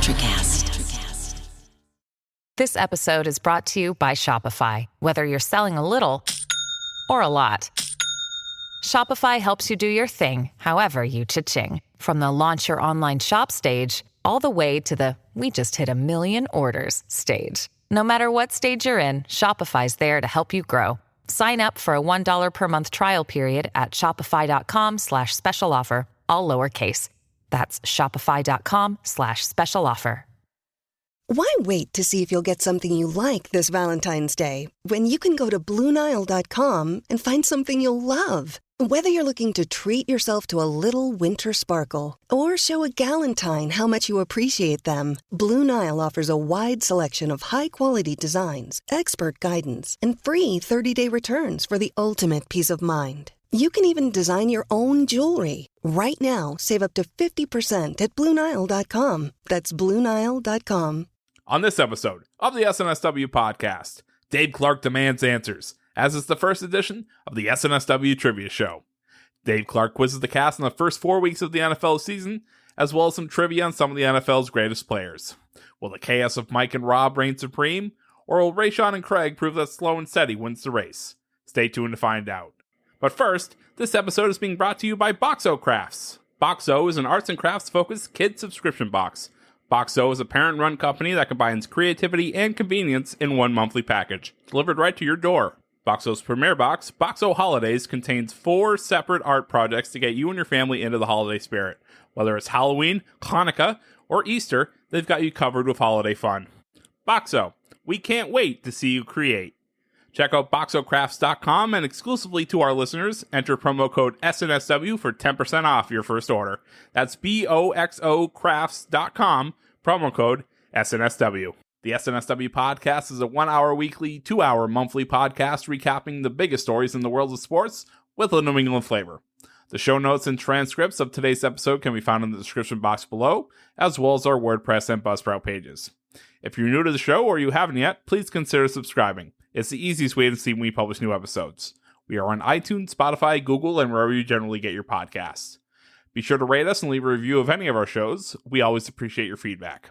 Electricast. This episode is brought to you by Shopify. Whether you're selling a little or a lot, Shopify helps you do your thing, however you cha-ching. From the launch your online shop stage, all the way to the we just hit 1 million orders stage. No matter what stage you're in, Shopify's there to help you grow. Sign up for a $1 per month trial period at shopify.com/special offer, all lowercase. That's shopify.com/special offer. Why wait to see if you'll get something you like this Valentine's Day when you can go to BlueNile.com and find something you'll love? Whether you're looking to treat yourself to a little winter sparkle or show a galentine how much you appreciate them, Blue Nile offers a wide selection of high-quality designs, expert guidance, and free 30-day returns for the ultimate peace of mind. You can even design your own jewelry. Right now, save up to 50% at BlueNile.com. That's BlueNile.com. On this episode of the SNSW podcast, Dave Clarke demands answers, as is the first edition of the SNSW Trivia Show. Dave Clarke quizzes the cast in the first 4 weeks of the NFL season, as well as some trivia on some of the NFL's greatest players. Will the chaos of Mike and Rob reign supreme, or will Rayshawn and Clarke prove that slow and steady wins the race? Stay tuned to find out. But first, this episode is being brought to you by Boxo Crafts. Boxo is an arts and crafts focused kid subscription box. Boxo is a parent-run company that combines creativity and convenience in one monthly package, delivered right to your door. Boxo's premier box, Boxo Holidays, contains 4 separate art projects to get you and your family into the holiday spirit. Whether it's Halloween, Hanukkah, or Easter, they've got you covered with holiday fun. Boxo, we can't wait to see you create. Check out boxocrafts.com and exclusively to our listeners, enter promo code SNSW for 10% off your first order. That's boxocrafts.com, promo code SNSW. The SNSW podcast is a 1-hour weekly, 2-hour monthly podcast recapping the biggest stories in the world of sports with a New England flavor. The show notes and transcripts of today's episode can be found in the description box below, as well as our WordPress and Buzzsprout pages. If you're new to the show or you haven't yet, please consider subscribing. It's the easiest way to see when we publish new episodes. We are on iTunes, Spotify, Google, and wherever you generally get your podcasts. Be sure to rate us and leave a review of any of our shows. We always appreciate your feedback.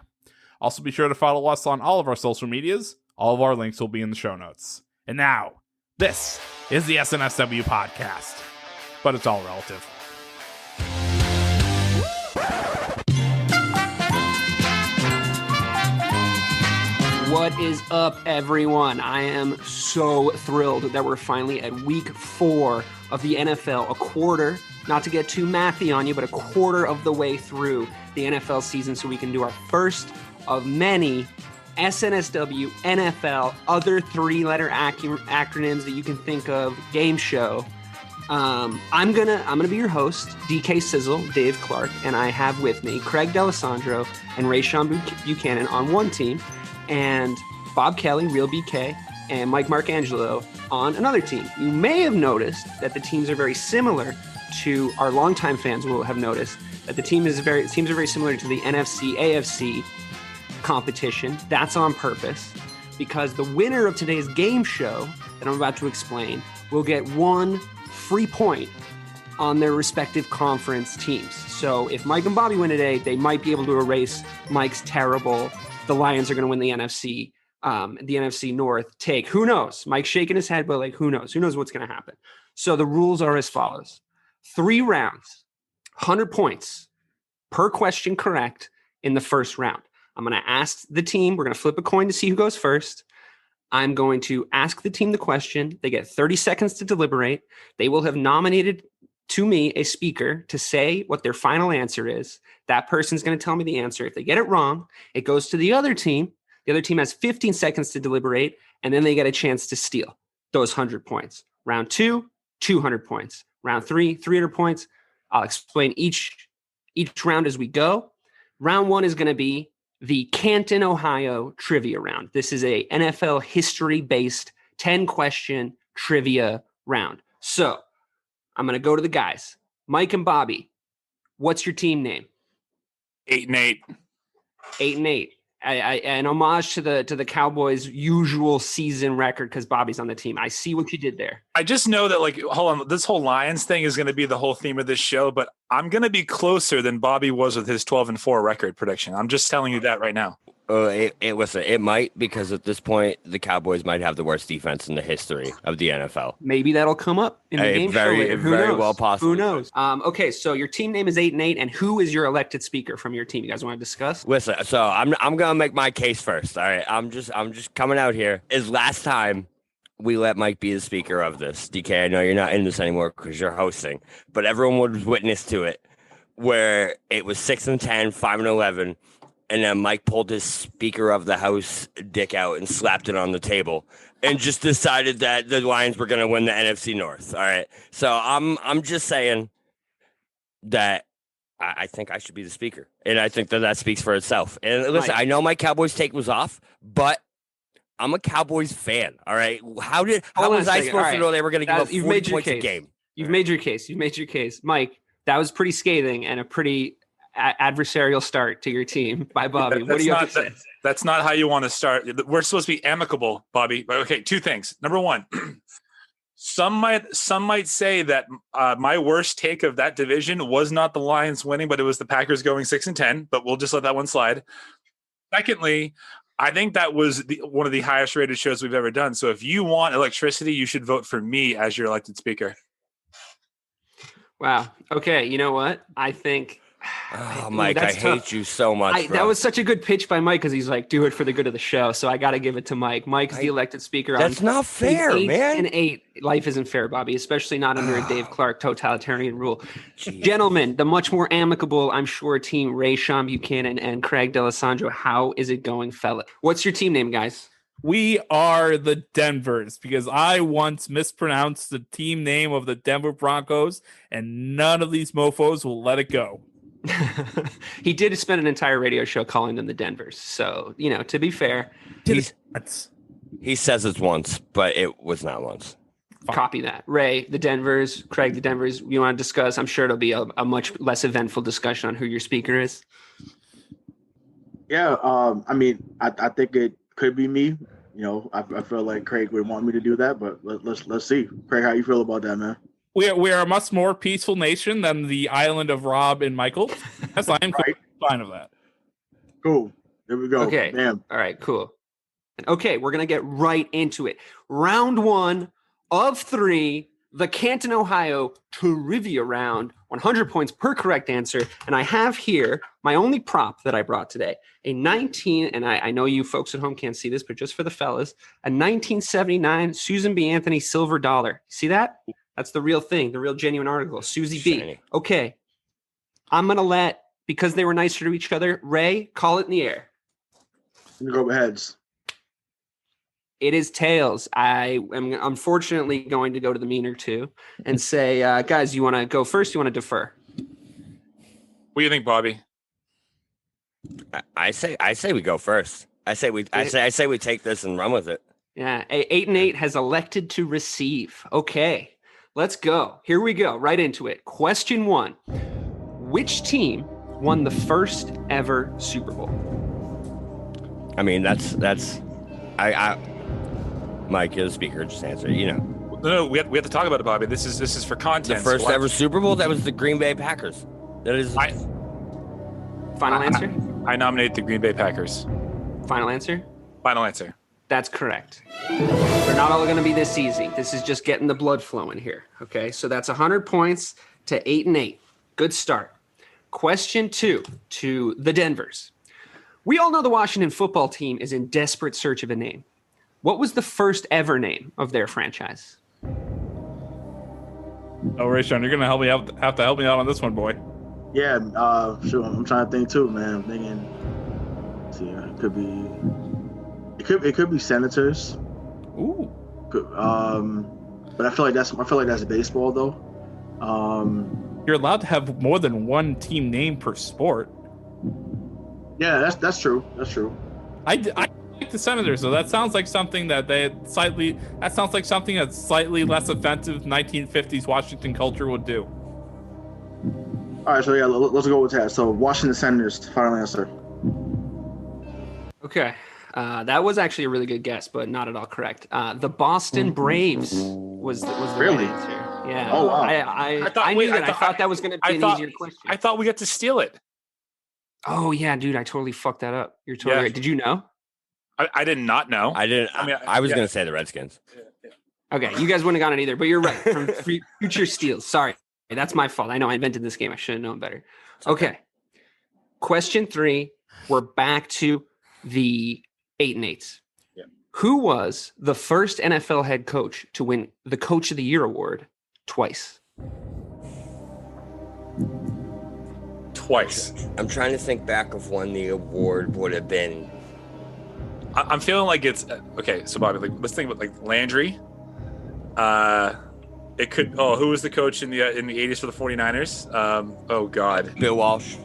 Also, be sure to follow us on all of our social medias. All of our links will be in the show notes. And now, this is the SNSW podcast. But it's all relative. What is up, everyone? I am so thrilled that we're finally at week 4 of the NFL, a quarter, not to get too mathy on you, but a quarter of the way through the NFL season so we can do our first of many SNSW, NFL, other 3-letter acronyms that you can think of, game show. I'm gonna be your host, DK Sizzle, Dave Clarke, and I have with me Craig D'Alessandro and Rayshawn Buchanan on one team, and Bob Kelly, Real BK, and Mike Marcangelo on another team. You may have noticed that the teams are very similar to our longtime fans will have noticed that the teams are very similar to the NFC, AFC competition. That's on purpose because the winner of today's game show that I'm about to explain will get 1 free point on their respective conference teams. So if Mike and Bobby win today, they might be able to erase Mike's terrible, the Lions are going to win the NFC North take. Who knows? Mike's shaking his head, but who knows? Who knows what's going to happen? So the rules are as follows. 3 rounds, 100 points per question correct in the first round. I'm going to ask the team. We're going to flip a coin to see who goes first. I'm going to ask the team the question. They get 30 seconds to deliberate. They will have nominated to me a speaker to say what their final answer is. That person's going to tell me the answer. If they get it wrong, it goes to the other team. The other team has 15 seconds to deliberate, and then they get a chance to steal those 100 points. Round 2, 200 points. Round 3, 300 points. I'll explain each round as we go. Round 1 is going to be the Canton, Ohio trivia round. This is a NFL history-based 10-question trivia round. So I'm going to go to the guys. Mike and Bobby, what's your team name? 8-8. 8-8. an homage to the Cowboys' usual season record because Bobby's on the team. I see what you did there. I just know that, like, hold on, this whole Lions thing is going to be the whole theme of this show, but I'm going to be closer than Bobby was with his 12-4 record prediction. I'm just telling you that right now. It might, because at this point the Cowboys might have the worst defense in the history of the NFL. Maybe that'll come up in the game show later. Who knows? Well possible. Who knows? Okay, so your team name is 8-8, and who is your elected speaker from your team? You guys want to discuss? Listen, so I'm gonna make my case first. All right, I'm just coming out here. Is last time we let Mike be the speaker of this. DK, I know you're not in this anymore because you're hosting, but everyone was witness to it, where it was 6-10, 5-11. And then Mike pulled his Speaker of the House dick out and slapped it on the table and just decided that the Lions were going to win the NFC North. All right. So I'm just saying that I think I should be the speaker. And I think that speaks for itself. And listen, I know my Cowboys take was off, but I'm a Cowboys fan. All right. How was I supposed to know they were going to give up 40 points a game? You've made your case. You've made your case. Mike, that was pretty scathing and a pretty adversarial start to your team by Bobby. What do you have to say? That's not how you want to start. We're supposed to be amicable, Bobby. Okay, two things. Number one, some might say that my worst take of that division was not the Lions winning, but it was the Packers going 6-10. But we'll just let that one slide. Secondly, I think that was one of the highest rated shows we've ever done. So if you want electricity, you should vote for me as your elected speaker. Wow. Okay. You know what? I think. Oh, Mike, I hate you so much. That was such a good pitch by Mike because he's like, do it for the good of the show. So I got to give it to Mike. Mike's the elected speaker. That's not fair, man. 8-8. Life isn't fair, Bobby, especially not under a Dave Clarke totalitarian rule. Jeez. Gentlemen, the much more amicable, I'm sure, team Rayshawn, Buchanan, and Craig D'Alessandro. How is it going, fella? What's your team name, guys? We are the Denvers because I once mispronounced the team name of the Denver Broncos, and none of these mofos will let it go. He did spend an entire radio show calling them the Denvers. So, to be fair, he says it's once, but it was not once. Copy that. Ray, the Denvers, Craig, the Denvers, you want to discuss? I'm sure it'll be a much less eventful discussion on who your speaker is. Yeah. I think it could be me. I feel like Craig would want me to do that, but let's see. Craig, how you feel about that, man? We are a much more peaceful nation than the island of Rob and Michael. That's I'm fine with that. Cool. There we go. Okay. Bam. All right, cool. Okay, we're going to get right into it. Round 1 of 3, the Canton, Ohio trivia round, 100 points per correct answer. And I have here my only prop that I brought today, a 19, and I know you folks at home can't see this, but just for the fellas, a 1979 Susan B. Anthony silver dollar. See that? That's the real thing, the real genuine article. Susie B. Shiny. Okay. I'm going to because they were nicer to each other, Ray, call it in the air. I'm going to go heads. It is tails. I am unfortunately going to go to the meaner two and say, guys, you want to go first? You want to defer? What do you think, Bobby? I say we go first. I say we take this and run with it. Yeah. 8-8 has elected to receive. Okay. Let's go. Here we go. Right into it. Question 1. Which team won the first ever Super Bowl? I mean, Mike, you're the speaker. Just answer. No, we have to talk about it, Bobby. This is for content. The first ever Super Bowl, that was the Green Bay Packers. That is. Final answer? I nominate the Green Bay Packers. Final answer? Final answer. That's correct. They're not all going to be this easy. This is just getting the blood flowing here. Okay, so that's 100 points to 8-8. Good start. Question 2 to the Denvers. We all know the Washington football team is in desperate search of a name. What was the first ever name of their franchise? Oh, Rayshawn, you're going to help me out. Have to help me out on this one, boy. Yeah, sure. I'm trying to think too, man. I'm thinking. Let's see, it could be Senators. Ooh. But I feel like that's baseball though. You're allowed to have more than one team name per sport. Yeah, that's true. That's true. I like the Senators, so that sounds like something that's slightly less offensive 1950s Washington culture would do. All right, so yeah, let's go with that. So Washington Senators, final answer. Okay. That was actually a really good guess, but not at all correct. The Boston Braves was the Really? right answer. Yeah. Oh, wow. I thought that was going to be an easier question. I thought we got to steal it. Oh yeah, dude, I totally fucked that up. You're totally right. Did you know? I did not know. I didn't. I was going to say the Redskins. Okay, you guys wouldn't have gotten it either, but you're right. From future steals. Sorry, that's my fault. I know I invented this game. I should have known better. Okay. Question 3. We're back to the 8 and 8s. Yeah. Who was the first NFL head coach to win the Coach of the Year award twice? Twice. I'm trying to think back of when the award would have been. I'm feeling like it's okay. So Bobby, let's think about Landry. It could. Oh, who was the coach in the 80s for the 49ers? Oh God, Bill Walsh.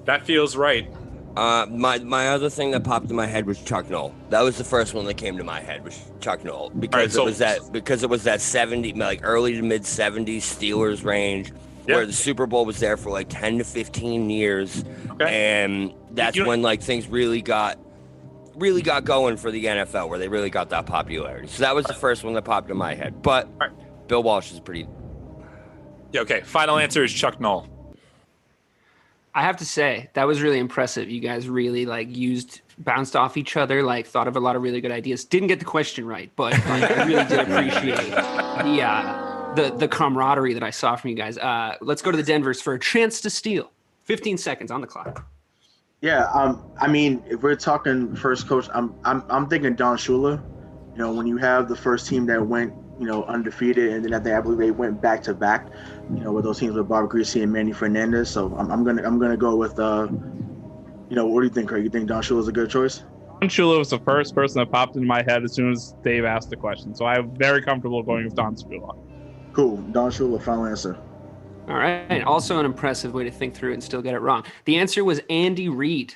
That feels right. My other thing that popped in my head was Chuck Noll. That was the first one that came to my head was Chuck Noll because it was that 70 early to mid 70s Steelers range where the Super Bowl was there for 10 to 15 years, and that's when things really got going for the NFL, where they really got that popularity. So that was the first one that popped in my head. But Bill Walsh is pretty. Yeah. Okay. Final answer is Chuck Noll. I have to say that was really impressive. You guys really bounced off each other, thought of a lot of really good ideas. Didn't get the question right, but I really did appreciate the camaraderie that I saw from you guys. Let's go to the Denvers for a chance to steal. 15 seconds on the clock. Yeah, I mean, if we're talking first coach, I'm thinking Don Shula. When you have the first team that went, undefeated, and then I believe they went back to back, with those teams with Bob Greasy and Manny Fernandez. So I'm gonna go with what do you think, Craig? You think Don Shula is a good choice? Don Shula was the first person that popped into my head as soon as Dave asked the question, so I'm very comfortable going with Don Shula. Cool, Don Shula, final answer. All right. Also an impressive way to think through it and still get it wrong. The answer was Andy Reid.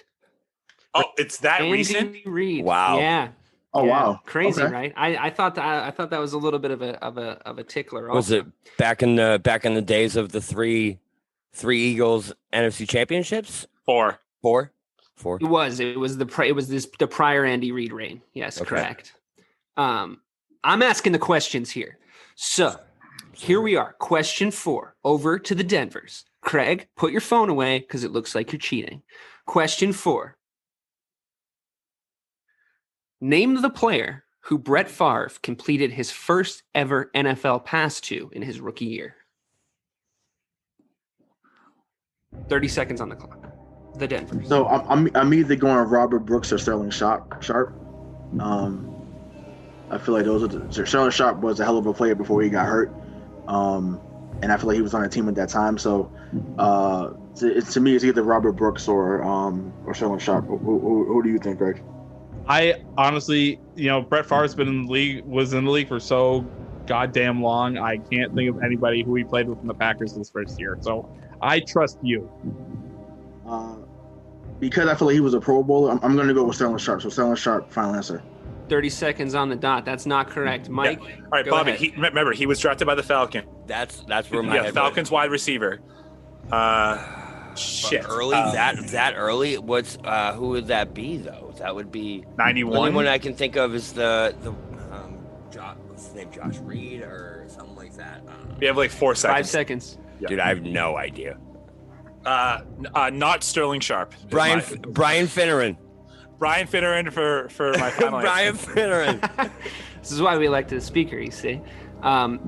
Oh, it's that recent? Andy Reid. Wow. Yeah. Oh wow. Crazy, Okay. right? I thought that was a little bit of a tickler. Was it back in the days of the three Eagles NFC championships? Four. It was the prior Andy Reid reign. Yes, Okay. correct. I'm asking the questions here. So here we are. Question 4. Over to the Denvers. Craig, put your phone away because it looks like you're cheating. Question 4. Name the player who Brett Favre completed his first ever NFL pass to in his rookie year. 30 seconds on the clock. The Denvers. So I'm either going Robert Brooks or Sterling Sharp. I feel like Sterling Sharp was a hell of a player before he got hurt. And I feel like he was on a team at that time. So to me, it's either Robert Brooks or Sterling Sharp. Who do you think, Greg? I honestly, Brett Favre's was in the league for so goddamn long. I can't think of anybody who he played with in the Packers this first year. So I trust you. Because I feel like he was a Pro Bowler, I'm going to go with Sterling Sharp. So Sterling Sharp, final answer. 30 seconds on the dot. That's not correct. Mike. Yeah. All right, Bobby. Remember, he was drafted by the Falcons. That's where my head Falcons wide receiver. Shit. But early that early. Who would that be though? That would be 91. The only one I can think of is the what's his name, Josh Reed or something like that. We have 4 seconds. 5 seconds. Yeah. Dude, I have no idea. Not Sterling Sharp. Brian Finneran. Brian Finneran for my final Brian answer. Finneran. This is why we elected a speaker, you see. None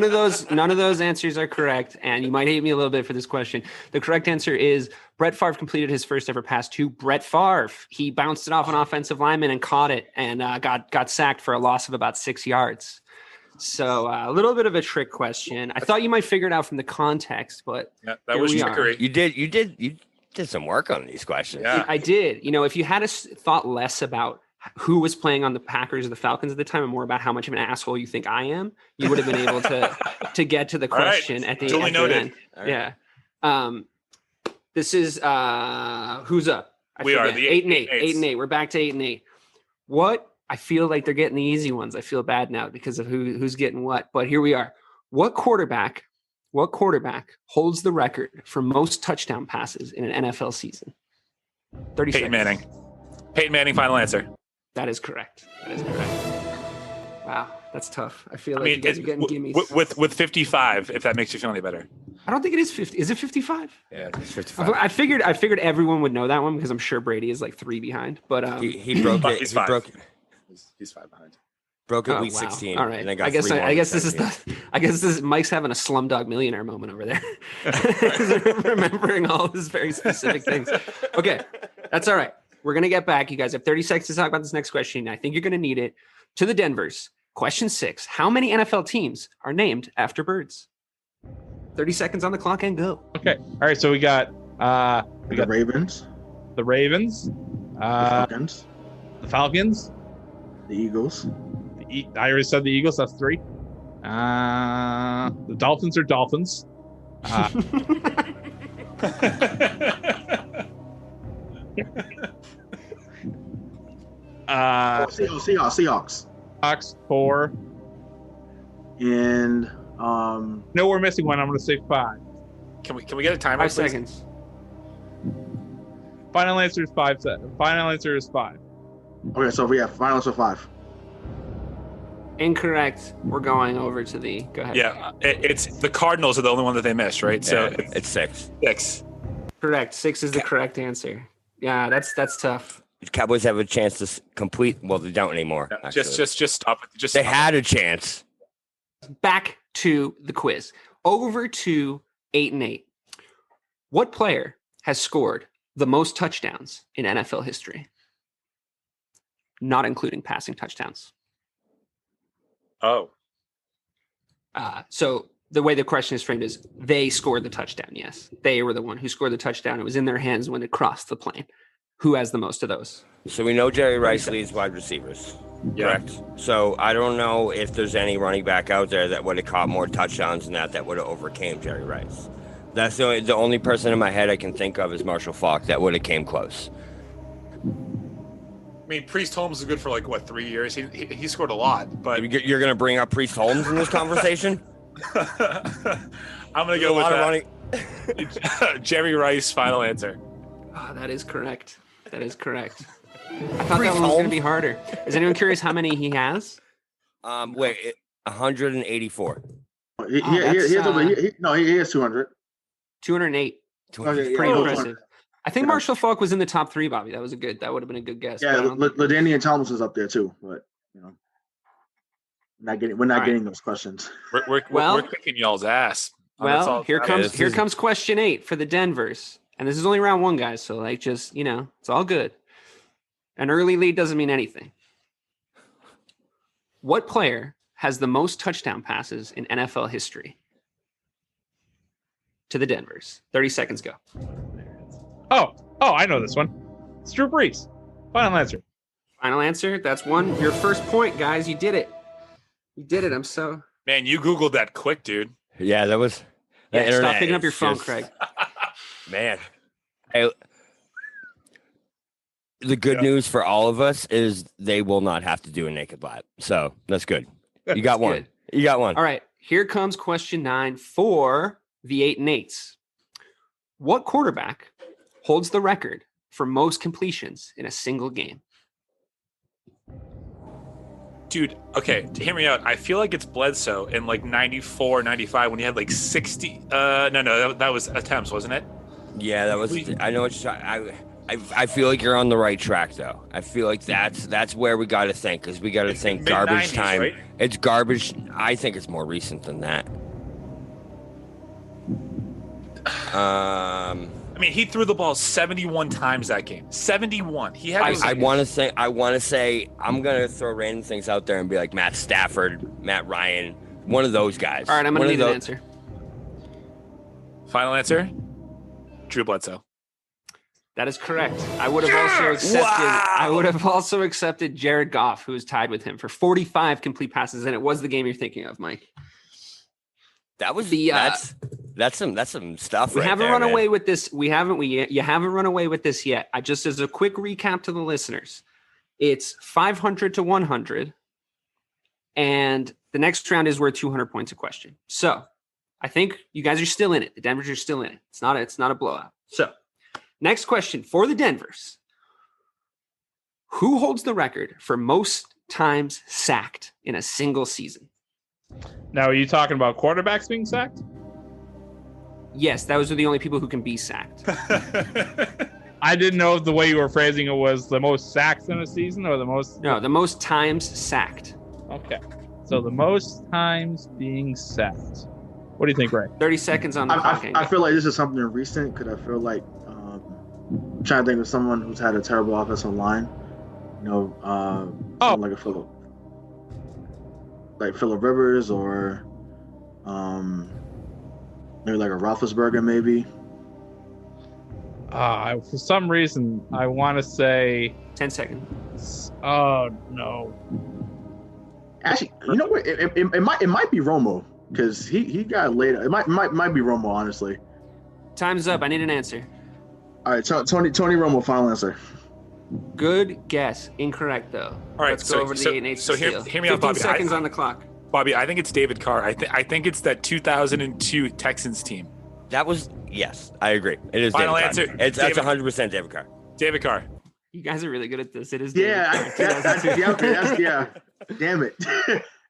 of those answers are correct, and you might hate me a little bit for this question. The correct answer is Brett Favre completed his first ever pass to Brett Favre. He bounced it off an offensive lineman and caught it, and got sacked for a loss of about 6 yards. So a little bit of a trick question. I thought you might figure it out from the context, but that was trickery. You did some work on these questions. Yeah. I did. If you had thought less about who was playing on the Packers or the Falcons at the time and more about how much of an asshole you think I am, you would have been able to get to the question at the totally noted. end. Right. Yeah. This is who's up? We are the 8 and 8. 8 and 8. We're back to 8 and 8. What? I feel like they're getting the easy ones. I feel bad now because of who's getting what. But here we are. What quarterback What quarterback holds the record for most touchdown passes in an NFL season? 30 Peyton seconds. Manning. Peyton Manning, final answer. That is correct. Wow, that's tough. I feel like you guys are getting gimmies. With 55, if that makes you feel any better. I don't think it is 50. Is it 55? Yeah, it's 55. I figured everyone would know that one because I'm sure Brady is like 3 behind. But he broke it. He's He five. broke it. He's 5 behind. Broke it Oh, week wow. 16. All right. And then got I guess 3 more I in guess this is 17. Mike's having a Slumdog Millionaire moment over there. Remembering all his very specific things. Okay, that's all right. We're gonna get back. You guys have 30 seconds to talk about this next question. I think you're gonna need it. To the Denvers. Question 6. How many NFL teams are named after birds? 30 seconds on the clock and go. Okay. All right. So we got The Ravens, the Ravens, the Falcons, the Falcons. the Eagles, I already said the Eagles. That's 3. The Dolphins are Dolphins. Seahawks, Seahawks 4. and No, we're missing one. I'm going to say 5. Can we get a timer? 5 please? seconds. Final answer is 5. Final answer is 5. okay, so we have finals for 5. Incorrect. We're going over to the. Go ahead. Yeah, it's the Cardinals are the only one that they missed, right? So Yeah, it's 6. 6. Correct. 6 is the correct answer. Yeah, that's tough. The Cowboys have a chance to complete. Well, they don't anymore. Just stop. Just They stop. had a chance. Back to the quiz. Over to 8-8. What player has scored the most touchdowns in NFL history? Not including passing touchdowns. Oh, So the way the question is framed is they scored the touchdown. Yes, they were the one who scored the touchdown. It was in their hands when it crossed the plane. Who has the most of those? So we know Jerry Rice leads wide receivers. yeah. Correct. So I don't know if there's any running back out there that would have caught more touchdowns than that would have overcame Jerry Rice. That's the only person in my head I can think of is Marshall Faulk that would have came close. I mean, Priest Holmes is good for 3 years. He scored a lot, but You're going to bring up Priest Holmes in this conversation? I'm gonna go with a lot that. of running. Jerry Rice, final answer. Oh, that is correct. I thought that one was going to be harder. Is anyone curious how many he has? 184. He has 200. 208. Okay, Pretty yeah, impressive. I think Marshall Faulk was in the top 3, Bobby. That would have been a good guess. Yeah, but I don't think- LaDainian Thomas up there too, but we're not All getting those questions. We're kicking y'all's ass. That's Well, all here that comes is. question 8 for the Denvers. And this is only round 1, guys. So it's all good. An early lead doesn't mean anything. What player has the most touchdown passes in NFL history? To the Denvers. 30 seconds go. Oh, I know this one. It's Drew Brees. Final answer. Final answer. That's your first point, guys. You did it. I'm so. Man, you Googled that quick, dude. Yeah, that was. The Yeah, stop internet picking up is your phone, just- Craig. Man. The good news for all of us is they will not have to do a naked lap. So that's good. You got one. good. You got one. All right. Here comes question 9 for the 8 and 8s. What quarterback holds the record for most completions in a single game? Dude, okay, hear me out. I feel like it's Bledsoe in 94, 95 when he had 60. No, that was attempts, wasn't it? Yeah, that was. I know what I feel like you're on the right track, though. I feel like that's where we got to think, because we got to think garbage mid-90s, time. right? It's garbage. I think it's more recent than that. I mean, he threw the ball 71 times that game. 71. He had. I want to say. I'm gonna throw random things out there and be like Matt Stafford, Matt Ryan, one of those guys. All right, I'm going to need an answer. Final answer. Drew Bledsoe. That is correct. I would have also accepted Jared Goff, who is tied with him for 45 complete passes, and it was the game you're thinking of, Mike. That was that's some stuff. We right haven't there, run man. away with this. You haven't run away with this yet. Just as a quick recap to the listeners, it's 500 to 100, and the next round is worth 200 points a question. So I think you guys are still in it. The Denvers are still in it. It's not a blowout. So, next question for the Denvers. Who holds the record for most times sacked in a single season? Now, are you talking about quarterbacks being sacked? Yes, those are the only people who can be sacked. I didn't know if the way you were phrasing it was the most sacks in a season or the most. No, the most times sacked. Okay. So the most times being sacked. What do you think, Ray? 30 seconds on the clock. I feel like this is something recent because I feel like I'm trying to think of someone who's had a terrible offensive line. Like a Phillip Rivers or maybe like a Roethlisberger, maybe. For some reason, I want to say 10 seconds. Oh no! Actually, you know what? It might be Romo because he got later. It might be Romo, honestly. Time's up. I need an answer. All right, Tony Romo, final answer. Good guess. Incorrect though. All right, let's go over to the 8 and 8. So hear me out, 15 Bobby. seconds on the clock. Bobby, I think it's David Carr. I think it's that 2002 Texans team. That was, yes, I agree. It is Final David answer. Carr. That's 100% David Carr. David Carr. You guys are really good at this. It is. Yeah, Damn it.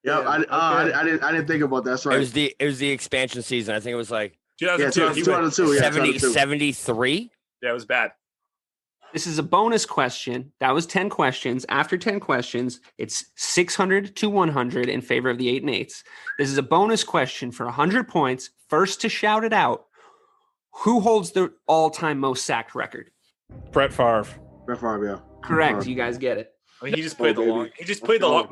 I didn't think about that. That's right. It was the expansion season. I think it was like 2002. 2002. 73. Yeah, it was bad. This is a bonus question. That was 10 questions. After 10 questions, it's 600 to 100 in favor of the 8 and 8s. This is a bonus question for 100 points. First to shout it out. Who holds the all-time most sacked record? Brett Favre. Brett Favre, yeah. Correct. You guys get it. I mean, he just played the long. He just played the long.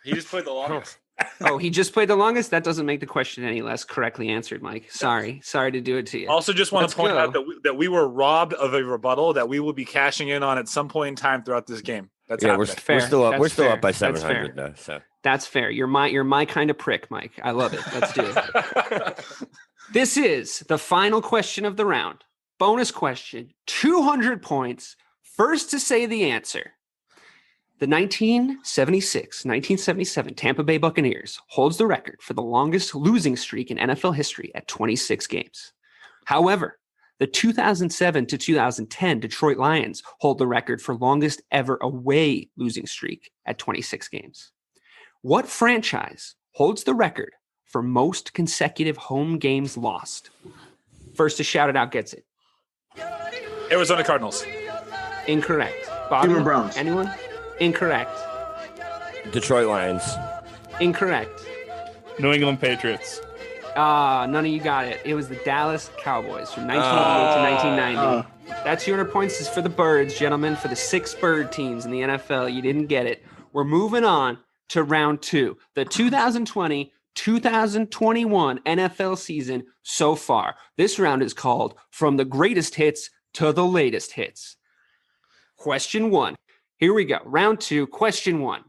He just played the longest. Oh, he just played the longest? That doesn't make the question any less correctly answered, Mike. Sorry to do it to you. Also, just want to point out that we were robbed of a rebuttal that we will be cashing in on at some point in time throughout this game. That's we're still up. We're still up by 700 though. So that's fair. You're my kind of prick, Mike. I love it. Let's do it. This is the final question of the round. Bonus question. 200 points. First to say the answer. The 1976-1977 Tampa Bay Buccaneers holds the record for the longest losing streak in NFL history at 26 games. However, the 2007 to 2010 Detroit Lions hold the record for longest ever away losing streak at 26 games. What franchise holds the record for most consecutive home games lost? First to shout it out gets it. Arizona Cardinals. Incorrect. Bobby, Cleveland Browns. Anyone? Incorrect. Detroit Lions. Incorrect. New England Patriots. None of you got it. It was the Dallas Cowboys from 1988 to 1990. That 200 points is for the Birds, gentlemen, for the 6 bird teams in the NFL. You didn't get it. We're moving on to round 2. The 2020-2021 NFL season so far. This round is called From the Greatest Hits to the Latest Hits. Question 1. Here we go. Round 2, question 1.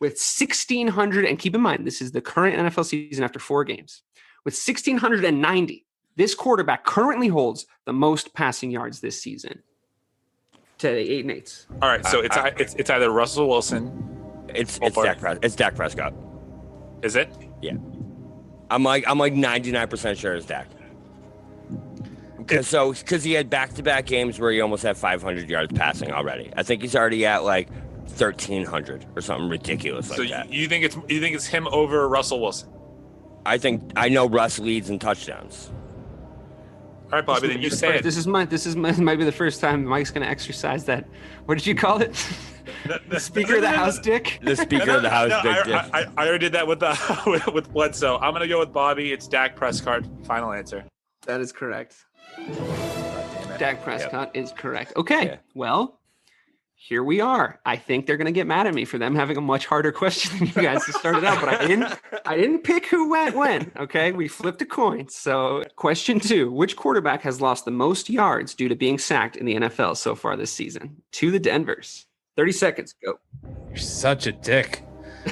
With 1,600, and keep in mind, this is the current NFL season after 4 games. With 1,690, this quarterback currently holds the most passing yards this season. To the 8 and 8s. All right, so it's either Russell Wilson. It's Dak Prescott. Is it? Yeah. I'm like 99% sure it's Dak. Because he had back-to-back games where he almost had 500 yards passing already. I think he's already at like 1,300 or something ridiculous like that. So you think it's him over Russell Wilson? I know Russ leads in touchdowns. All right, Bobby, then you say it. This might be the first time Mike's going to exercise that. What did you call it? The Speaker of the House dick? The Speaker of the House dick. I already did that with Bledsoe. I'm going to go with Bobby. It's Dak Prescott. Final answer. That is correct. Dak Prescott is correct. Okay, well, here we are. I think they're going to get mad at me for them having a much harder question than you guys to start it out, but I didn't pick who went when, okay? We flipped a coin. So question 2, which quarterback has lost the most yards due to being sacked in the NFL so far this season? To the Denvers. 30 seconds, go. You're such a dick.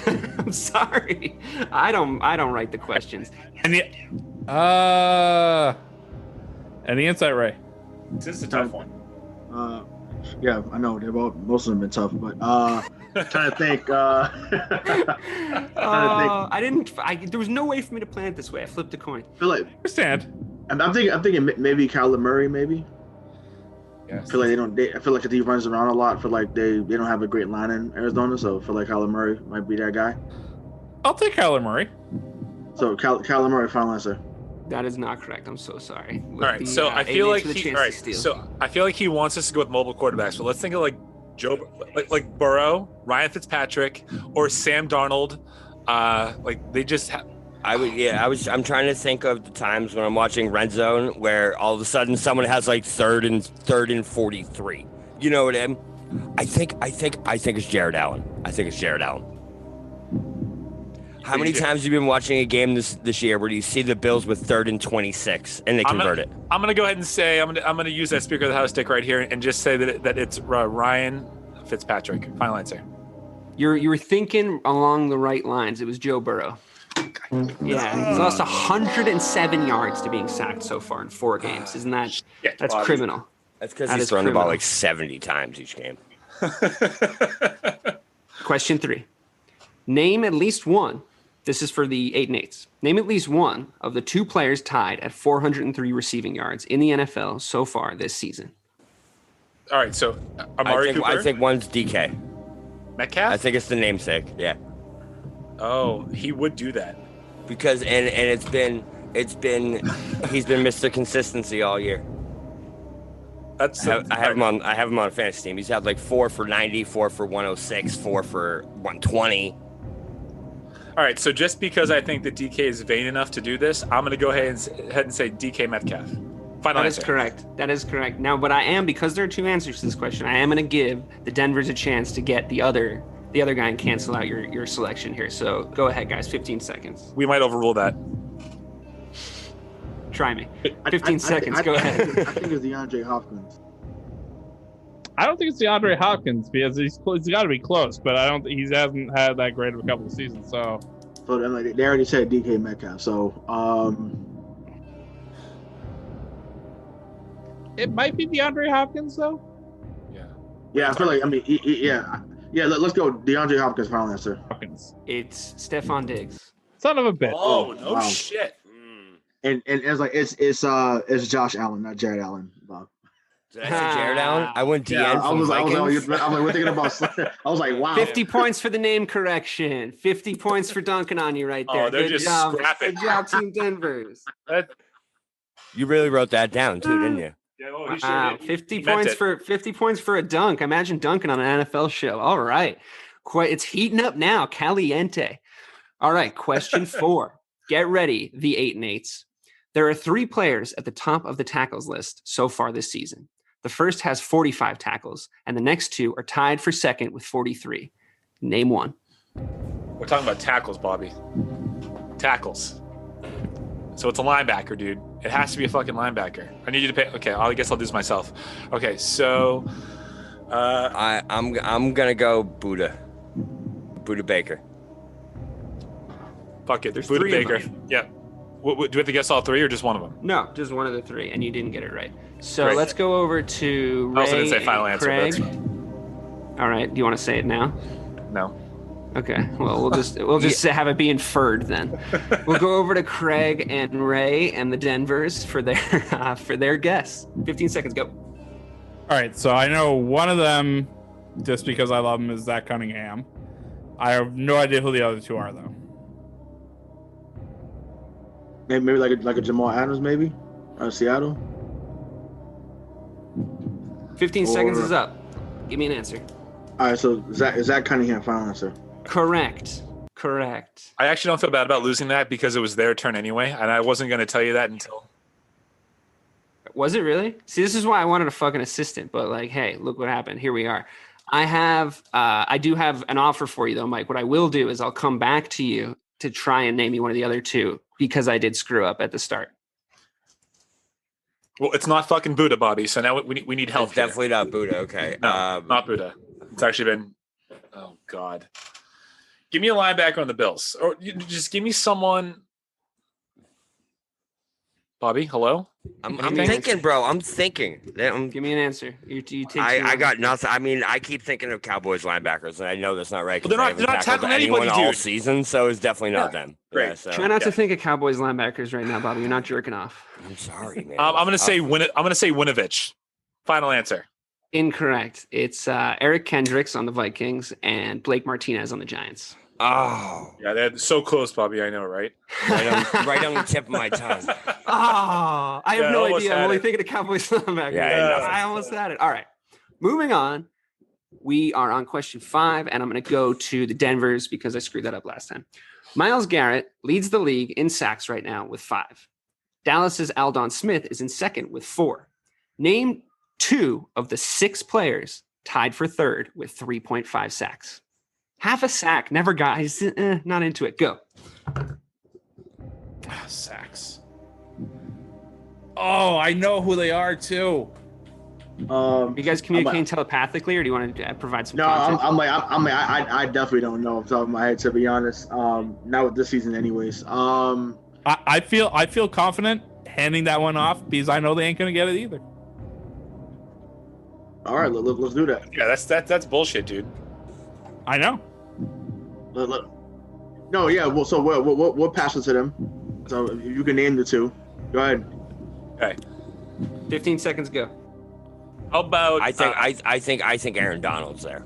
I'm sorry. I don't write the questions. Any insight, Ray? This is a tough one. Yeah, I know most of them been tough, but trying to think. There was no way for me to plan it this way. I flipped a coin. I feel like Understand? I'm thinking maybe Kyler Murray, maybe. Yes. I feel like I feel like he runs around a lot. I feel like they don't have a great line in Arizona, so I feel like Kyler Murray might be that guy. I'll take Kyler Murray. So Kyler Murray, final answer. That is not correct. I'm so sorry. All right, so I feel like I feel like he wants us to go with mobile quarterbacks. So let's think of like like Burrow, Ryan Fitzpatrick, or Sam Darnold. Like they just have. I'm trying to think of the times when I'm watching Red Zone where all of a sudden someone has like third and 43. You know what I mean? I think it's Jared Allen. How many times have you been watching a game this year where you see the Bills with 3rd and 26 and they convert it? I'm gonna go ahead and say I'm gonna use that speaker of the house stick right here and just say that it's Ryan Fitzpatrick. Final answer. You were thinking along the right lines. It was Joe Burrow. Yeah, he's lost 107 yards to being sacked so far in 4 games. Isn't that that's criminal? That's because he's thrown the ball like 70 times each game. Question 3. Name at least one. This is for the 8 and 8s. Name at least one of the 2 players tied at 403 receiving yards in the NFL so far this season. All right, so Amari Cooper. I think one's DK Metcalf. I think it's the namesake. Yeah. Oh, he would do that because and it's been he's been Mr. Consistency all year. I have him on a fantasy team. He's had like 4 for 90, 4 for 106, 4 for 120. All right, so just because I think that DK is vain enough to do this, I'm going to go ahead and say DK Metcalf. Final answer. That is correct. Now, but I am, because there are 2 answers to this question, I am going to give the Denvers a chance to get the other guy and cancel out your selection here. So go ahead, guys. 15 seconds. We might overrule that. Try me. 15 seconds. Go ahead. I think it's DeAndre Hopkins. I don't think it's DeAndre Hopkins because he's got to be close, but I don't. He hasn't had that great of a couple of seasons. So they already said DK Metcalf. So it might be DeAndre Hopkins though. Yeah. I feel like Let's go DeAndre Hopkins. Final answer. Hopkins. It's Stephon Diggs. Son of a bitch. Oh no wow. Shit. And it's like it's Josh Allen, not Jared Allen, Bob. Did I say Jared Allen? I went DN. Yeah, I was like, we're thinking about. I was like, wow. 50 points for the name correction. 50 points for dunking on you right there. Oh, they're just scrapping. Good job, Team Denvers. You really wrote that down too, didn't you? Yeah, well, sure 50 points for a dunk. Imagine dunking on an NFL show. All right, it's heating up now. Caliente. All right, question 4. Get ready, the 8 and 8s. There are 3 players at the top of the tackles list so far this season. The first has 45 tackles, and the next 2 are tied for second with 43. Name one. We're talking about tackles, Bobby. Tackles. So it's a linebacker, dude. It has to be a fucking linebacker. I need you to pay. Okay, I guess I'll do this myself. Okay, so I'm gonna go Buda Baker. Fuck it. There's Buda 3 Baker. of them. Yeah. Do we have to guess all 3 or just one of them? No, just one of the 3, and you didn't get it right. So Great. let's go over to Ray I also didn't say final answer. Craig. But All right, do you want to say it now? no. Okay, well we'll just have it be inferred then. We'll go over to Craig and Ray and the Denvers for their guess. 15 seconds, go. All right, so I know one of them, just because I love him, is Zach Cunningham. I have no idea who the other 2 are, though. Maybe like a Jamal Adams, maybe out of Seattle. 15 seconds is up. Give me an answer. All right, so Zach Cunningham, final answer. Correct. I actually don't feel bad about losing that because it was their turn anyway, and I wasn't going to tell you that until. Was it really? See, this is why I wanted a fucking assistant, but like, hey, look what happened. Here we are. I do have an offer for you though, Mike. What I will do is I'll come back to you to try and name you one of the other 2 because I did screw up at the start. Well, it's not fucking Buddha, Bobby. So now we need help. It's definitely not Buddha. Okay. No, not Buddha. It's actually been. Oh God. Give me a linebacker on the Bills, or just give me someone. Bobby, hello. I'm Give me an thinking, answer. bro. I'm thinking. Give me an answer. You take I got nothing. I mean, I keep thinking of Cowboys linebackers, and I know that's not right. Well, they're Because not tackling anyone anybody, all dude. season, so it's definitely not them. Great. Yeah, so. Try not to think of Cowboys linebackers right now, Bobby. You're not jerking off. I'm sorry, man. I'm gonna say Winovich. Final answer. Incorrect. It's Eric Kendricks on the Vikings and Blake Martinez on the Giants. Oh, Yeah, they're so close, Bobby. I know, right? right on the tip of my tongue. I have Yeah, no almost idea. I'm had only it. thinking of Cowboys linebackers. Yeah, I almost had it. All right. Moving on. We are on question 5, and I'm going to go to the Denvers because I screwed that up last time. Myles Garrett leads the league in sacks right now with 5. Dallas's Aldon Smith is in second with 4. Name 2 of the 6 players tied for third with 3.5 sacks. Half a sack, never got. Not into it. Go. Sacks. Oh, I know who they are too. Are you guys communicating telepathically, or do you want to provide some No, context? I definitely don't know off the top of my head, to be honest. Not with this season, anyways. I feel confident handing that one off because I know they ain't gonna get it either. All right, let's do that. Yeah, that's bullshit, dude. I know. No, yeah. Well, so we'll pass it to them. So you can name the 2. Go ahead. Okay. 15 seconds, go. How about I think Aaron Donald's there.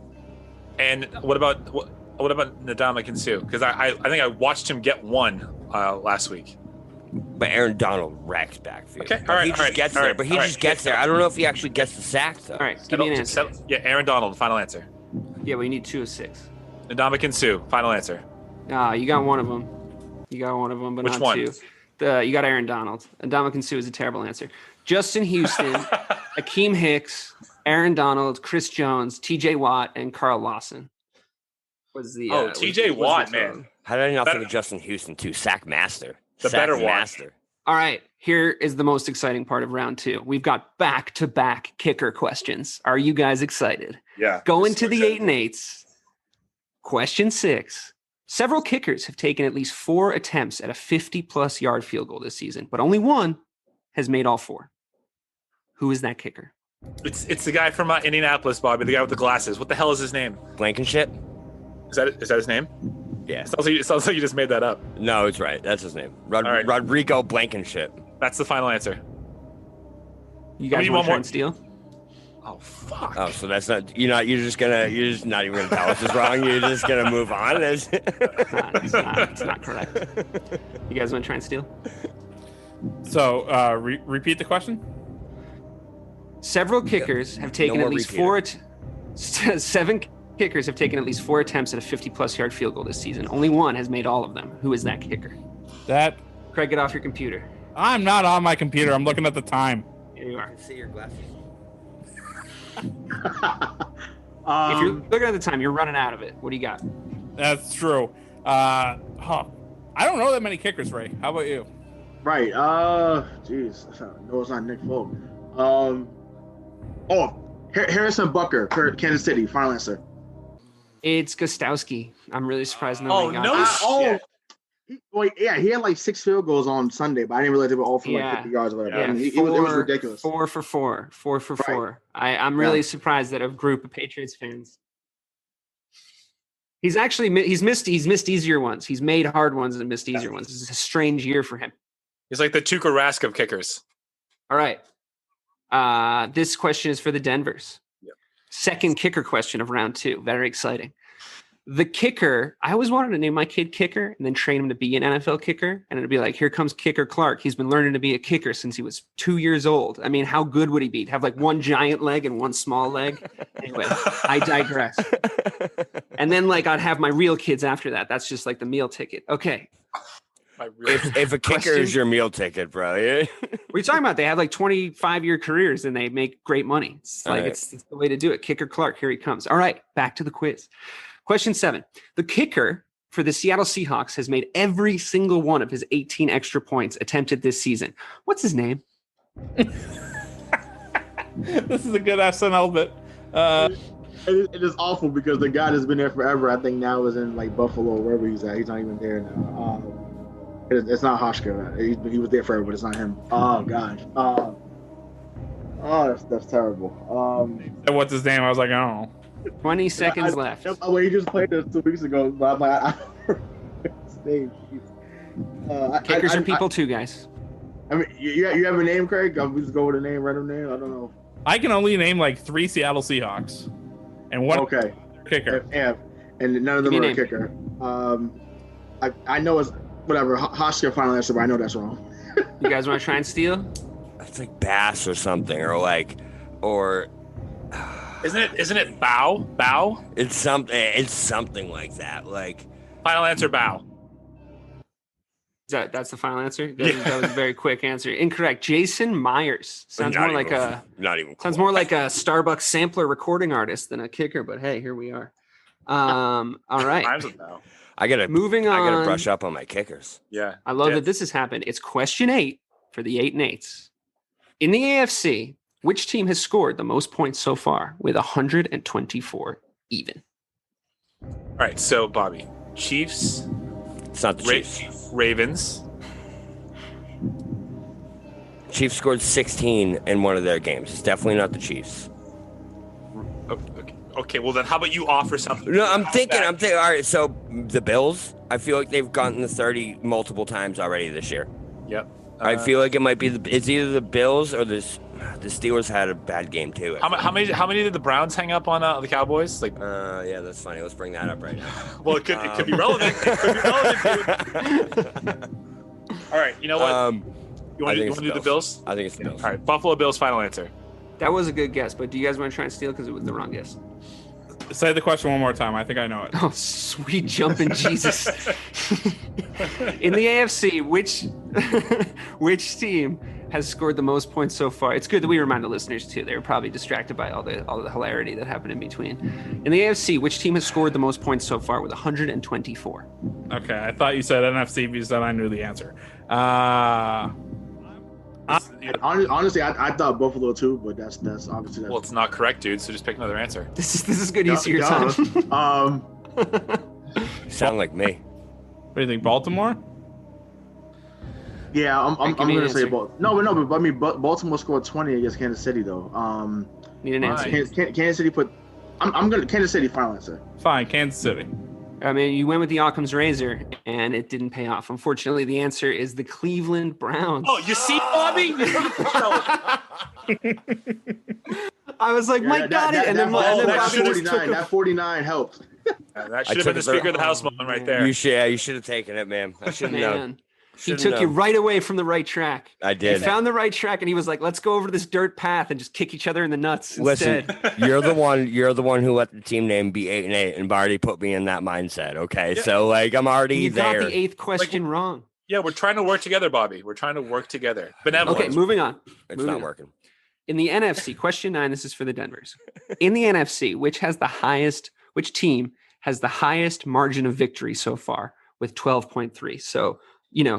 and what about Ndamukong Suh? Because I think I watched him get one last week. But Aaron Donald wrecks backfield. Okay, He just gets there. But he just gets there. I don't know if he actually gets the sack though. All right, give me an answer. Yeah, Aaron Donald. Final answer. Yeah, we need 2 of 6. Ndamukong Suh. Final answer. You got one of them. But Which not one? 2. You got Aaron Donald. Ndamukong Suh is a terrible answer. Justin Houston, Akeem Hicks, Aaron Donald, Chris Jones, T.J. Watt, and Carl Lawson. Was the T.J. was Watt, the total. man. How did I not think of Justin Houston too? Sack master. The Sack better one. master. All right, here is the most exciting part of round 2. We've got back-to-back kicker questions. Are you guys excited? Yeah. Going to the 8 and 8s. Question 6. Several kickers have taken at least 4 attempts at a 50-plus yard field goal this season, but only one has made all 4. Who is that kicker? It's the guy from Indianapolis, Bobby. The guy with the glasses. What the hell is his name? Blankenship? Is that his name? Yeah. It sounds like you just made that up. No, it's right. That's his name. right. Rodrigo Blankenship. That's the final answer. You guys need want one to try more? and steal? Oh fuck. Oh, so that's not you're not even gonna tell us it's wrong. You're just gonna move on. It's not correct. You guys want to try and steal? So repeat the question. Several kickers have taken more at least repeating. 7 kickers have taken at least 4 attempts at a 50-plus yard field goal this season. Only one has made all of them. Who is that kicker? That Craig, get off your computer. I'm not on my computer. I'm looking at the time. Here you are. See your glasses. If you're looking at the time, you're running out of it. What do you got? That's true. I don't know that many kickers, Ray. How about you? Right. Jeez. No, it's not Nick Folk. Harrison Butker, Kansas City. Final answer. It's Gostowski. I'm really surprised Oh, nobody got no that. shit. He had like 6 field goals on Sunday, but I didn't realize they were all for like 50 yards or whatever. Yeah, I mean, it was ridiculous. 4 for 4. 4 for 4. I'm really surprised that a group of Patriots fans. He's missed easier ones. He's made hard ones and missed easier ones. This is a strange year for him. He's like the Tuukka Rask of kickers. All right. This question is for the Denvers. Yep. Second kicker question of round 2. Very exciting. The kicker, I always wanted to name my kid Kicker and then train him to be an NFL kicker. And it'd be like, here comes Kicker Clarke. He's been learning to be a kicker since he was 2 years old. I mean, how good would he be? Have like one giant leg and one small leg? Anyway, I digress. And then like I'd have my real kids after that. That's just like the meal ticket. Okay. If a kicker is your meal ticket, bro. Yeah. What are you talking about? They have like 25-year careers and they make great money. It's like it's the way to do it. Kicker Clarke, here he comes. All right, back to the quiz. Question 7. The kicker for the Seattle Seahawks has made every single one of his 18 extra points attempted this season. What's his name? This is a good SNL bit. It is awful because the guy that's been there forever, I think now is in like Buffalo or wherever he's at. He's not even there now. It's not Hoshka. He was there forever, but it's not him. Oh gosh. That's terrible. What's his name? I was like, I don't know. 20 seconds left. Well, he just played this 2 weeks ago, but I'm like, I don't remember his name. Kickers are people too, guys. I mean, you have a name, Craig? I'll just go with a name, random name. I don't know. I can only name like 3 Seattle Seahawks, and one kicker. Yeah, and none of them are a kicker. I know it's whatever. Hoshka final answer, but I know that's wrong. You guys want to try and steal? It's like Bass or something, or Isn't it Bow? Bow? it's something like that. Like Final answer, Bow. That's the final answer? That was a very quick answer. Incorrect. Jason Myers. Sounds more like a Starbucks sampler recording artist than a kicker, but hey, here we are. All right. I gotta brush up on my kickers. Yeah. I love that this has happened. It's question 8 for the 8 and 8s. In the AFC, which team has scored the most points so far with 124 even? All right, so Bobby, Chiefs. It's not the Chiefs. Ravens. Chiefs scored 16 in one of their games. It's definitely not the Chiefs. Okay, well then how about you offer something? No, I'm thinking, all right, so the Bills, I feel like they've gotten the 30 multiple times already this year. Yep. I feel like it might be it's either the Bills or the Steelers had a bad game too. How many did the Browns hang up on the Cowboys? Yeah, that's funny. Let's bring that up right now. Well, it could be relevant. It could be relevant, dude. All right, you know what? You want to do the Bills? I think it's the Bills. All right, Buffalo Bills final answer. That was a good guess, but do you guys want to try and steal because it was the wrong guess? Say the question one more time. I think I know it. Oh, sweet jumping Jesus. In the AFC, which team has scored the most points so far? It's good that we remind the listeners too. They were probably distracted by all the hilarity that happened in between. In the AFC, which team has scored the most points so far with 124? Okay, I thought you said NFC because then I knew the answer. Honestly, I thought Buffalo too, but that's obviously. Well, it's not correct, dude. So just pick another answer. This is good use of your time. Sound like me. What do you think, Baltimore? Yeah, I'm gonna say Baltimore. No, but I mean, Baltimore scored 20 against Kansas City though. Need an answer. Kansas City put. I'm gonna Kansas City final answer. Fine, Kansas City. I mean, you went with the Occam's razor, and it didn't pay off. Unfortunately, the answer is the Cleveland Browns. Oh, you see, Bobby? I was like, Mike got it, and then Bobby just took that 49 helped. That should have been the Speaker of the House moment right there. You should have taken it, man. I should have known. He took you right away from the right track. I did. He found the right track, and he was like, "Let's go over to this dirt path and just kick each other in the nuts." Instead. Listen, you're the one who let the team name be 8-8, and already put me in that mindset. Okay, so I'm already there. You got the 8th question wrong. Yeah, we're trying to work together, Bobby. We're trying to work together. Benevolence. Okay, moving on. It's not working. In the NFC, question 9. This is for the Denvers. In the NFC, which team has the highest margin of victory so far with 12.3? So,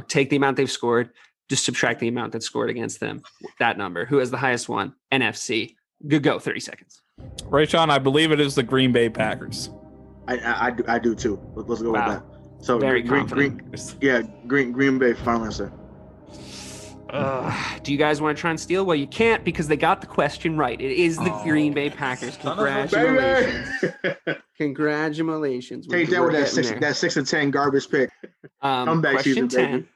take the amount they've scored, just subtract the amount that's scored against them. That number. Who has the highest one? NFC. Good go. 30 seconds. Rayshawn, I believe it is the Green Bay Packers. I do too. Let's go with that. So very Green Bay final answer. Do you guys want to try and steal? Well, you can't because they got the question right. It is the Green Bay Packers. Congratulations. Congratulations. Take that with that 6 and 10 garbage pick. Comeback question season, 10. baby.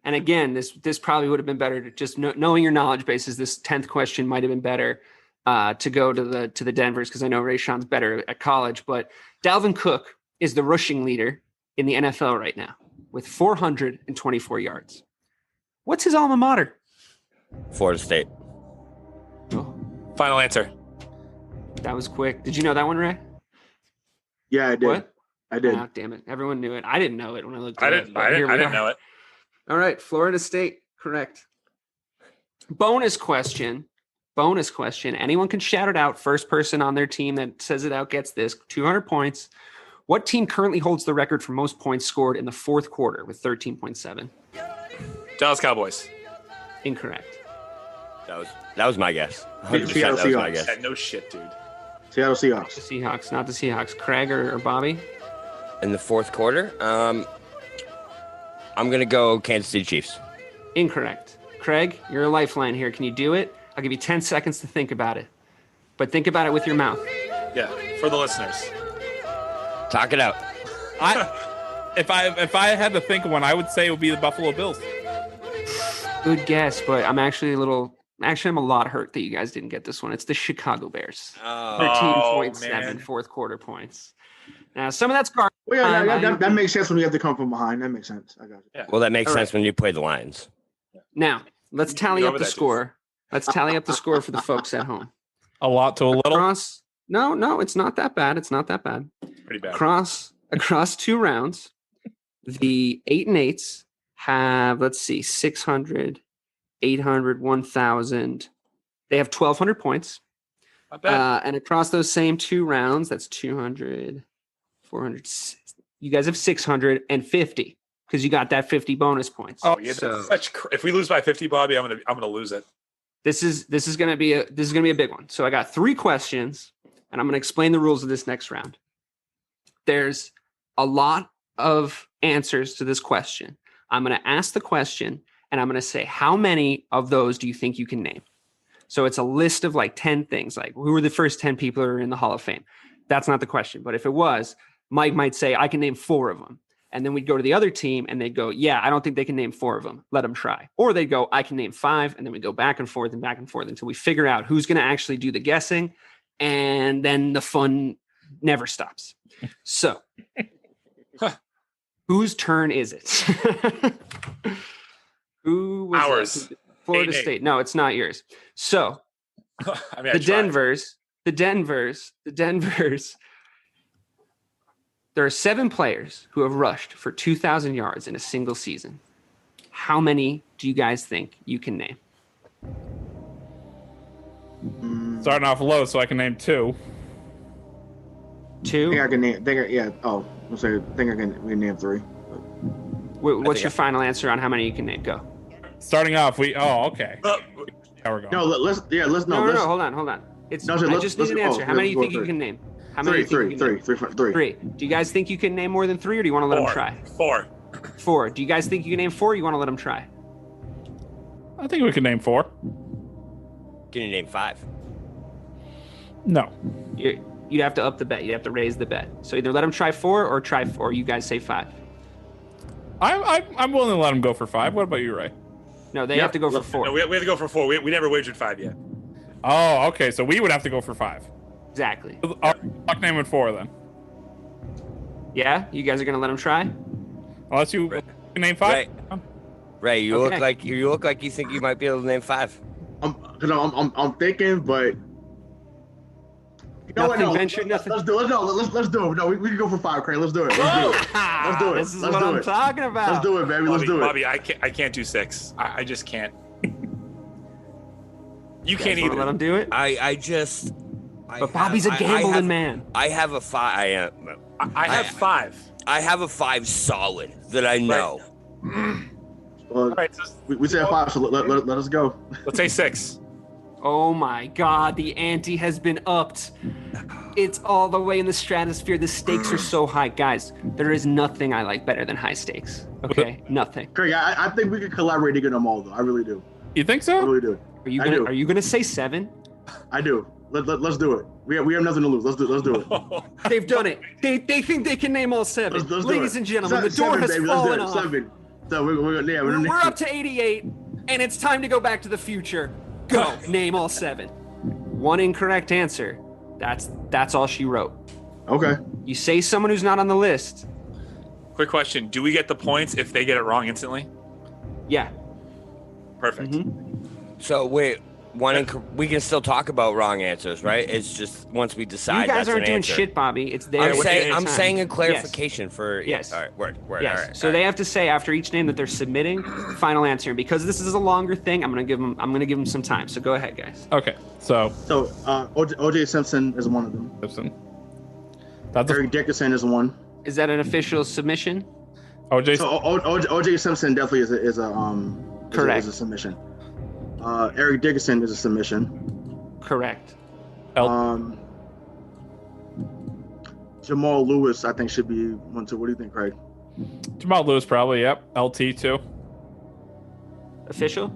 And again, this probably would have been better to just knowing your knowledge bases. This 10th question might have been better to go to the Denvers because I know Rayshawn's better at college. But Dalvin Cook is the rushing leader in the NFL right now with 424 yards. What's his alma mater? Florida State. Oh, Final answer. that was quick. Did you know that one, Ray? Yeah, I did. What? I did. Ah, damn it. Everyone knew it. I didn't know it when I looked I at it. didn't but here we are. know it. All right. Florida State. Correct. Bonus question. Anyone can shout it out. First person on their team that says it out gets this. 200 points. What team currently holds the record for most points scored in the fourth quarter with 13.7? Dallas Cowboys. Incorrect. That was my guess. 100% Seattle that was my Seahawks. guess. Yeah, no shit, dude. Seattle Seahawks. The Seahawks, not the Seahawks. Craig or Bobby? In the fourth quarter, I'm going to go Kansas City Chiefs. Incorrect. Craig, you're a lifeline here. Can you do it? I'll give you 10 seconds to think about it. But think about it with your mouth. Yeah, for the listeners. Talk it out. If I had to think of one, I would say it would be the Buffalo Bills. Good guess, but I'm actually I'm a lot hurt that you guys didn't get this one. It's the Chicago Bears. 13.7 fourth quarter points. Now, some of that's garbage. Well, that makes sense when you have to come from behind. That makes sense. I got it. Yeah. Well, that makes sense when you play the Lions. Now, let's tally up the score. Let's tally up the score for the folks at home. A lot to a little. No, it's not that bad. It's not that bad. Pretty bad. Across 2 rounds, the 8 and 8s have, let's see, 600, 800, 1,000. They have 1,200 points. Not bad. And across those same 2 rounds, that's 200, 400. You guys have 650 because you got that 50 bonus points. Oh, yeah. So, if we lose by 50, Bobby, I'm gonna lose it. This is gonna be a big one. So I got 3 questions, and I'm gonna explain the rules of this next round. There's a lot of answers to this question. I'm gonna ask the question, and I'm gonna say, how many of those do you think you can name? So it's a list of like 10 things, like who were the first 10 people who are in the Hall of Fame? That's not the question. But if it was, Mike might say, I can name 4 of them. And then we'd go to the other team and they'd go, yeah, I don't think they can name 4 of them. Let them try. Or they'd go, I can name 5. And then we go back and forth until we figure out who's going to actually do the guessing. And then the fun never stops. So whose turn is it? Who was ours? It? Florida State. No, it's not yours. So I mean, the Denvers, there are 7 players who have rushed for 2,000 yards in a single season. How many do you guys think you can name? Starting off low, so I can name 2. 2? I think I can name. I think I can name 3. What's your final answer on how many you can name? Go. Starting off, okay. There we go. No, let's. No, hold on. I just need an answer. How many do you think you can name? How many? 3. 3. Do you guys think you can name more than 3, or do you want to let them try? 4. Do you guys think you can name 4, or you want to let them try? I think we can name 4. Can you name 5? No. You'd have to up the bet. You'd have to raise the bet. So either let them try 4 or try 4. Or you guys say 5. I'm willing to let them go for 5. What about you, Ray? No, they have to go for 4. No, we have to go for 4. We never wagered 5 yet. Oh, okay. So we would have to go for 5. Exactly. I'll name it 4 then. Yeah, you guys are gonna let them try. Unless you can name 5. Ray, you look like you think you might be able to name 5. I'm thinking, but you know nothing what? Venture, nothing. Let's do it. No, we can go for 5, Craig. Let's do it. Let's do it. This is what I'm talking about. Let's do it, baby. Let's do it. Bobby, I can't do 6. I just can't. You can't either. Let him do it. But Bobby's a gambling man. I have a 5. I have 5. I have a 5 solid that I know. Right. Well, right, we said 5, so let us go. Let's say 6. Oh my God, the ante has been upped. It's all the way in the stratosphere. The stakes are so high. Guys, there is nothing I like better than high stakes. Okay? Nothing. Craig, I think we could collaborate to get them all, though. I really do. You think so? I really do. Are you gonna say 7? I do. Let's do it. We have nothing to lose. Let's do it. They've done it. They think they can name all 7. Let's Ladies and gentlemen, the door has fallen off. 7. So We're up to 88, and it's time to go back to the future. Go. Name all 7. 1 incorrect answer. That's all she wrote. Okay. You say someone who's not on the list. Quick question: do we get the points if they get it wrong instantly? Yeah. Perfect. So wait, we can still talk about wrong answers, right? It's just once we decide. You guys aren't doing answer. shit, Bobby. It's there. I'm saying a clarification for yes. All right, word. Yes. All right, so they have to say after each name that they're submitting, final answer. And because this is a longer thing, I'm gonna give them some time. So go ahead, guys. Okay. So OJ Simpson is one of them. Simpson. Eric Dickerson is one. Is that an official submission? OJ Simpson definitely is correct. Is a submission. Eric Dickerson is a submission. Correct. Jamal Lewis, I think, should be one too. What do you think, Craig? Jamal Lewis, probably. Yep. LT too. Official?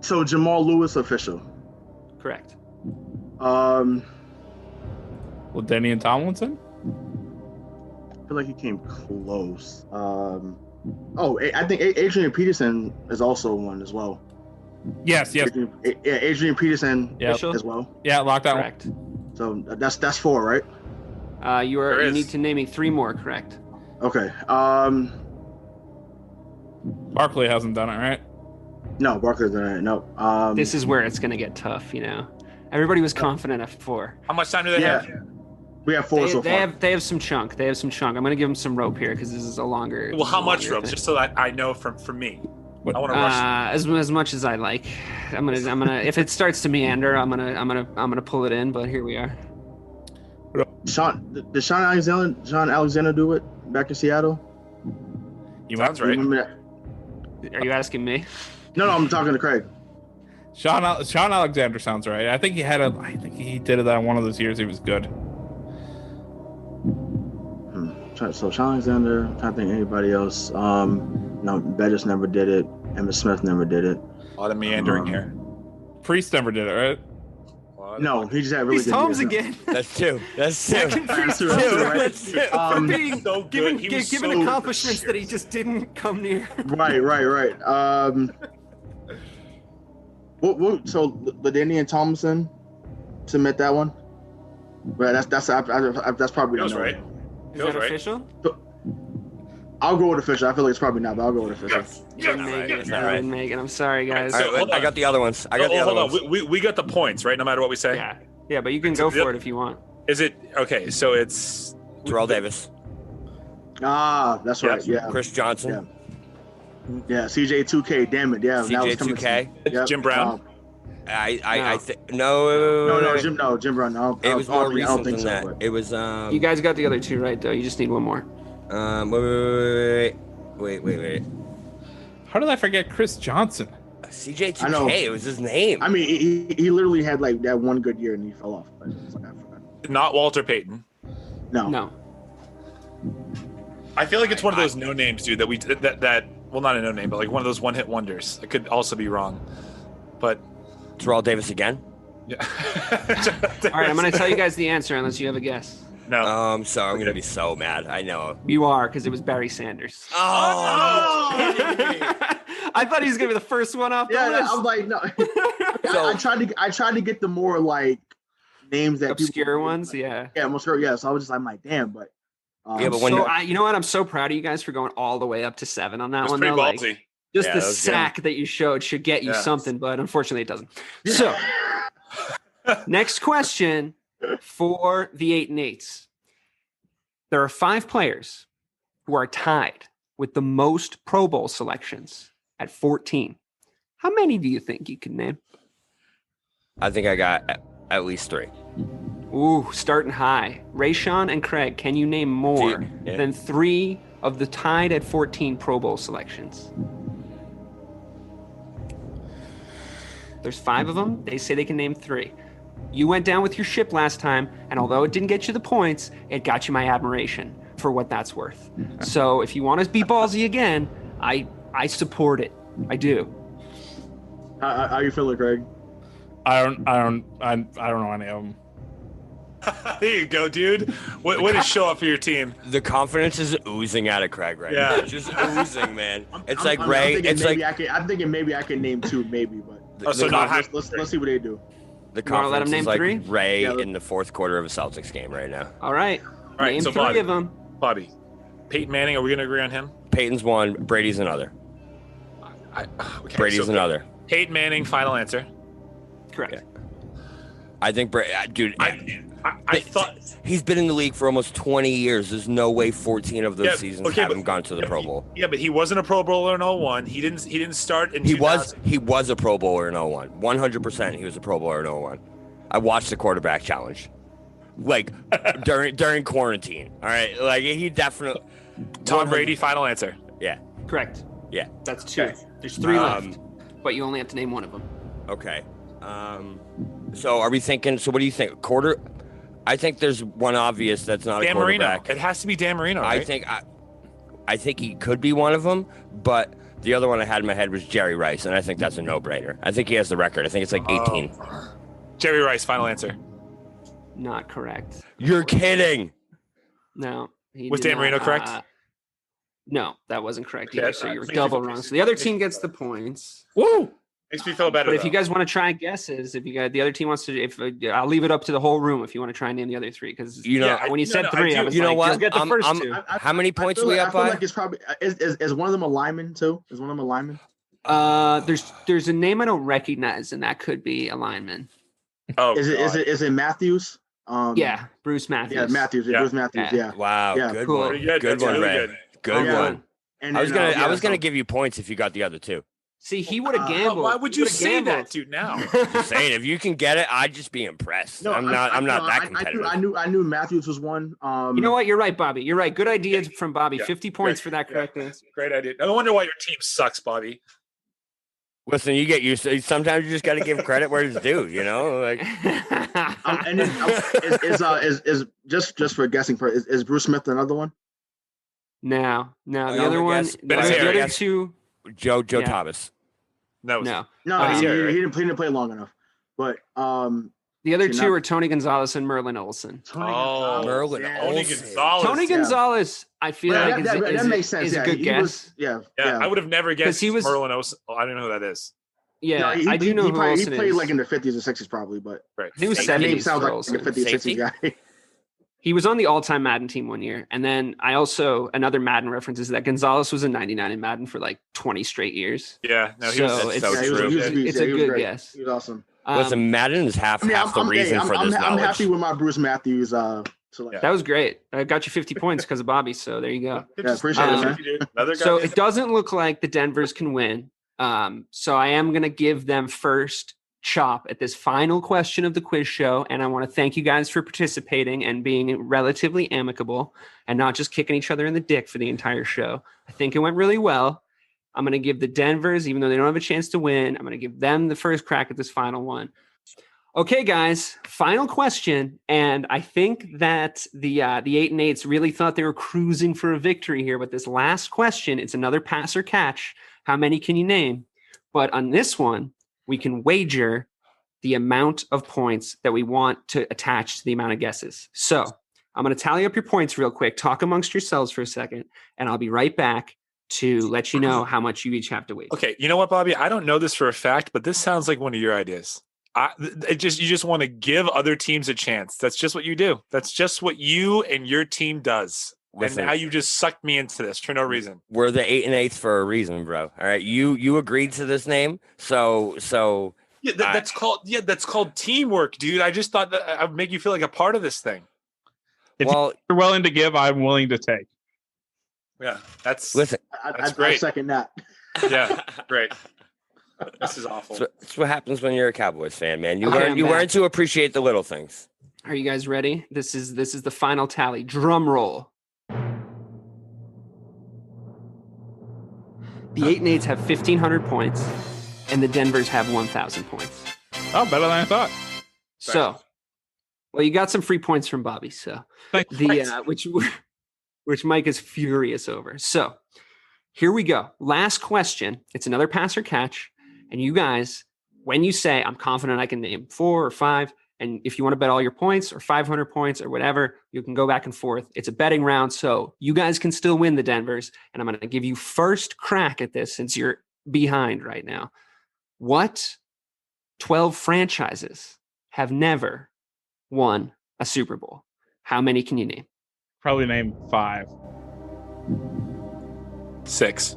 So Jamal Lewis official. Correct. Well, Denny and Tomlinson. I feel like he came close. I think Adrian Peterson is also one as well. Yes. Adrian Peterson Official? as well. Yeah, locked out. Correct. So that's 4, right? You need to name me 3 more, correct? Okay. Barkley hasn't done it, right? No, Barkley's done it. No. This is where it's going to get tough, you know. Everybody was confident at 4. How much time do they have? We have 4 so far. They have some chunk. I'm going to give them some rope here because this is a longer. Well, how much longer rope? thing. Just so that I know from me. I want to rush. As much as I like. I'm gonna. If it starts to meander, I'm gonna pull it in. But here we are. Did Sean Alexander do it back in Seattle? Sounds right. Are you asking me? No, I'm talking to Craig. Sean Alexander sounds right. I think he did it that one of those years. He was good. So Sean Alexander. I'm trying to think anybody else. No, Bettis never did it. Emmitt Smith never did it. A lot of meandering here. Priest never did it, right? No, he just had really good Holmes years. again. That's 2. Second Priest That's two, right? for being so good. given accomplishments that he just didn't come near. Right. So LaDainian Tomlinson submit that one. Right, that's probably Feels no. right. Is that official? I'll go with official. I feel like it's probably not, but I'll go with official. Didn't make it. I'm sorry, guys. All right, I got the other ones. Hold on. We got the points, right? No matter what we say. Yeah, but you can go for it if you want. Is it okay? So it's Terrell Davis. That's right. Yeah. Chris Johnson. Yeah. CJ 2K. Damn it. Yeah. CJ 2K. Yep. Jim Brown. I think no. Jim Brown. It was more recent than that. But... It was. You guys got the other 2 right, though. You just need one more. Wait. How did I forget Chris Johnson? CJ 2K. It was his name. I mean, he literally had like that one good year and he fell off. But it's like, I forgot. Not Walter Payton. No. I feel like it's one of those no names, dude. That well, not a no name, but like one of those one hit wonders. I could also be wrong, but Terrell Davis again. Yeah. All right, I'm gonna tell you guys the answer unless you have a guess. No. So I'm gonna be so mad. I know. You are, because it was Barry Sanders. Oh. I thought he was gonna be the first one off the list. I'm like, no. I tried to get the more like names that obscure ones. Yeah, obscure. Yeah, so I was just, I'm like, damn, but. But when you know what? I'm so proud of you guys for going all the way up to 7 on that one. Pretty though. ballsy. Like, just the sack that you showed should get you something, but unfortunately it doesn't. So, next question for the 8 and 8s. There are 5 players who are tied with the most Pro Bowl selections at 14. How many do you think you can name? I think I got at least 3. Ooh, starting high. Rayshawn and Craig, can you name more than 3 of the tied at 14 Pro Bowl selections? There's 5 of them. They say they can name 3. You went down with your ship last time, and although it didn't get you the points, it got you my admiration for what that's worth. So if you want to be ballsy again, I support it. I do. How you feeling, Craig? I don't know any of them. There you go, dude. Way to show up for your team. The confidence is oozing out of Craig right now. Just oozing, man. It's like Ray. I'm thinking maybe I can name 2, maybe, but let's see what they do. The confidence is like 3? Ray in the 4th quarter of a Celtics game right now. All right. Name so 3 of them. Bobby, Peyton Manning. Are we going to agree on him? Peyton's one. Brady's another. Okay, Brady's another. Peyton Manning. Final answer. Correct. Yeah. I think dude. I thought he's been in the league for almost 20 years. There's no way 14 of those seasons haven't gone to the Pro Bowl. Yeah, but he wasn't a Pro Bowler in 01. He didn't start in. He was a Pro Bowler in 01. 100%. He was a Pro Bowler in 01. I watched the quarterback challenge, like during quarantine. All right, like he definitely. Tom Brady. Final answer. Yeah. Correct. Yeah. That's 2. Okay. There's 3 left, but you only have to name one of them. Okay. So are we thinking? So what do you think? I think there's one obvious that's not Dan a quarterback. Marino. It has to be Dan Marino. Right? I think I think he could be one of them, but the other one I had in my head was Jerry Rice, and I think that's a no-brainer. I think he has the record. I think it's like 18. Jerry Rice, final answer. Not correct. You're kidding. No. Was Dan Marino correct? No, that wasn't correct Okay, either. So you're double wrong. So the other team gets the points. Woo! Makes me feel better. But if you guys want to try guesses, if you got the other team wants to, I'll leave it up to the whole room if you want to try and name the other three. Because when you said three, I was you know like, what? just get the first two. How many points are we up by? I feel like it's probably is one of them a lineman too? Is one of them a lineman? There's a name I don't recognize, and that could be a lineman. Oh, is it Matthews? Yeah, Bruce Matthews. Yeah, Matthews. Yeah. Bruce Matthews. Yeah. Wow. Yeah. Good Cool. one. Pretty good. Good That's one, really Ray. good. Good one. And I was gonna give you points if you got the other two. See, he would have gambled. Why would you say that, dude? Now, Just saying, if you can get it, I'd just be impressed. I'm not that competitive. I knew Matthews was one. You know what? You're right, Bobby. You're right. Good idea from Bobby. Yeah. 50 points for that correct answer. Great idea. No wonder why your team sucks, Bobby. Listen, you get used to. Sometimes you just got to give credit where it's due. You know, like. And then is just for guessing for is Bruce Smith another one? No. The Another other one, guess? the other two. Joe Thomas. No. No. He didn't play long enough. But The other two are Tony Gonzalez and Merlin Olsen. Merlin Tony Gonzalez. Tony Gonzalez, I feel like that makes sense. Is a good guess. I would have never guessed he was Merlin Olsen. I don't know who that is. Yeah, I do know who Olsen is. He played like in the 50s and 60s probably, but right. He was that name 70s sounds like Olsen. a 50s, 60s guy. He was on the all-time Madden team one year. And then I also, another Madden reference is that Gonzalez was a 99 in Madden for like 20 straight years. Yeah, no, he was So so it's- true. It's a good guess. He was awesome. Listen, Madden is half the reason for this knowledge. I'm happy with my Bruce Matthews selection. That was great. I got you 50 points because of Bobby. So there you go. Yeah, appreciate it, man. Another guy. So it doesn't look like the Denvers can win. So I am going to give them first chop at this final question of the quiz show. And I want to thank you guys for participating and being relatively amicable and not just kicking each other in the dick for the entire show. I think it went really well. I'm going to give the Denvers, even though they don't have a chance to win, I'm going to give them the first crack at this final one. Okay, guys, final question. And I think that the 8-8s really thought they were cruising for a victory here. But this last question, it's another pass or catch. How many can you name? But on this one, we can wager the amount of points that we want to attach to the amount of guesses. So I'm going to tally up your points real quick. Talk amongst yourselves for a second, and I'll be right back to let you know how much you each have to wager. Okay, you know what, Bobby? I don't know this for a fact, but this sounds like one of your ideas. You just want to give other teams a chance. That's just what you do. That's just what you and your team does. Listen, and now you just sucked me into this for no reason. We're the 8-8s for a reason, bro. All right, you agreed to this name, so yeah, that's called teamwork, dude. I just thought that I would make you feel like a part of this thing. If you're willing to give, I'm willing to take. Yeah, that's listen. That's great. I second that. Yeah, great. This is awful. That's what happens when you're a Cowboys fan, man. You learn to appreciate the little things. Are you guys ready? This is the final tally. Drum roll. The 8-8s have 1,500 points, and the Denvers have 1,000 points. Oh, better than I thought. So, well, you got some free points from Bobby. So which Mike is furious over. So here we go. Last question. It's another pass or catch. And you guys, when you say, I'm confident I can name 4 or 5, and if you want to bet all your points or 500 points or whatever, you can go back and forth. It's a betting round, so you guys can still win the Denvers. And I'm going to give you first crack at this since you're behind right now. What 12 franchises have never won a Super Bowl? How many can you name? Probably name 5. 6.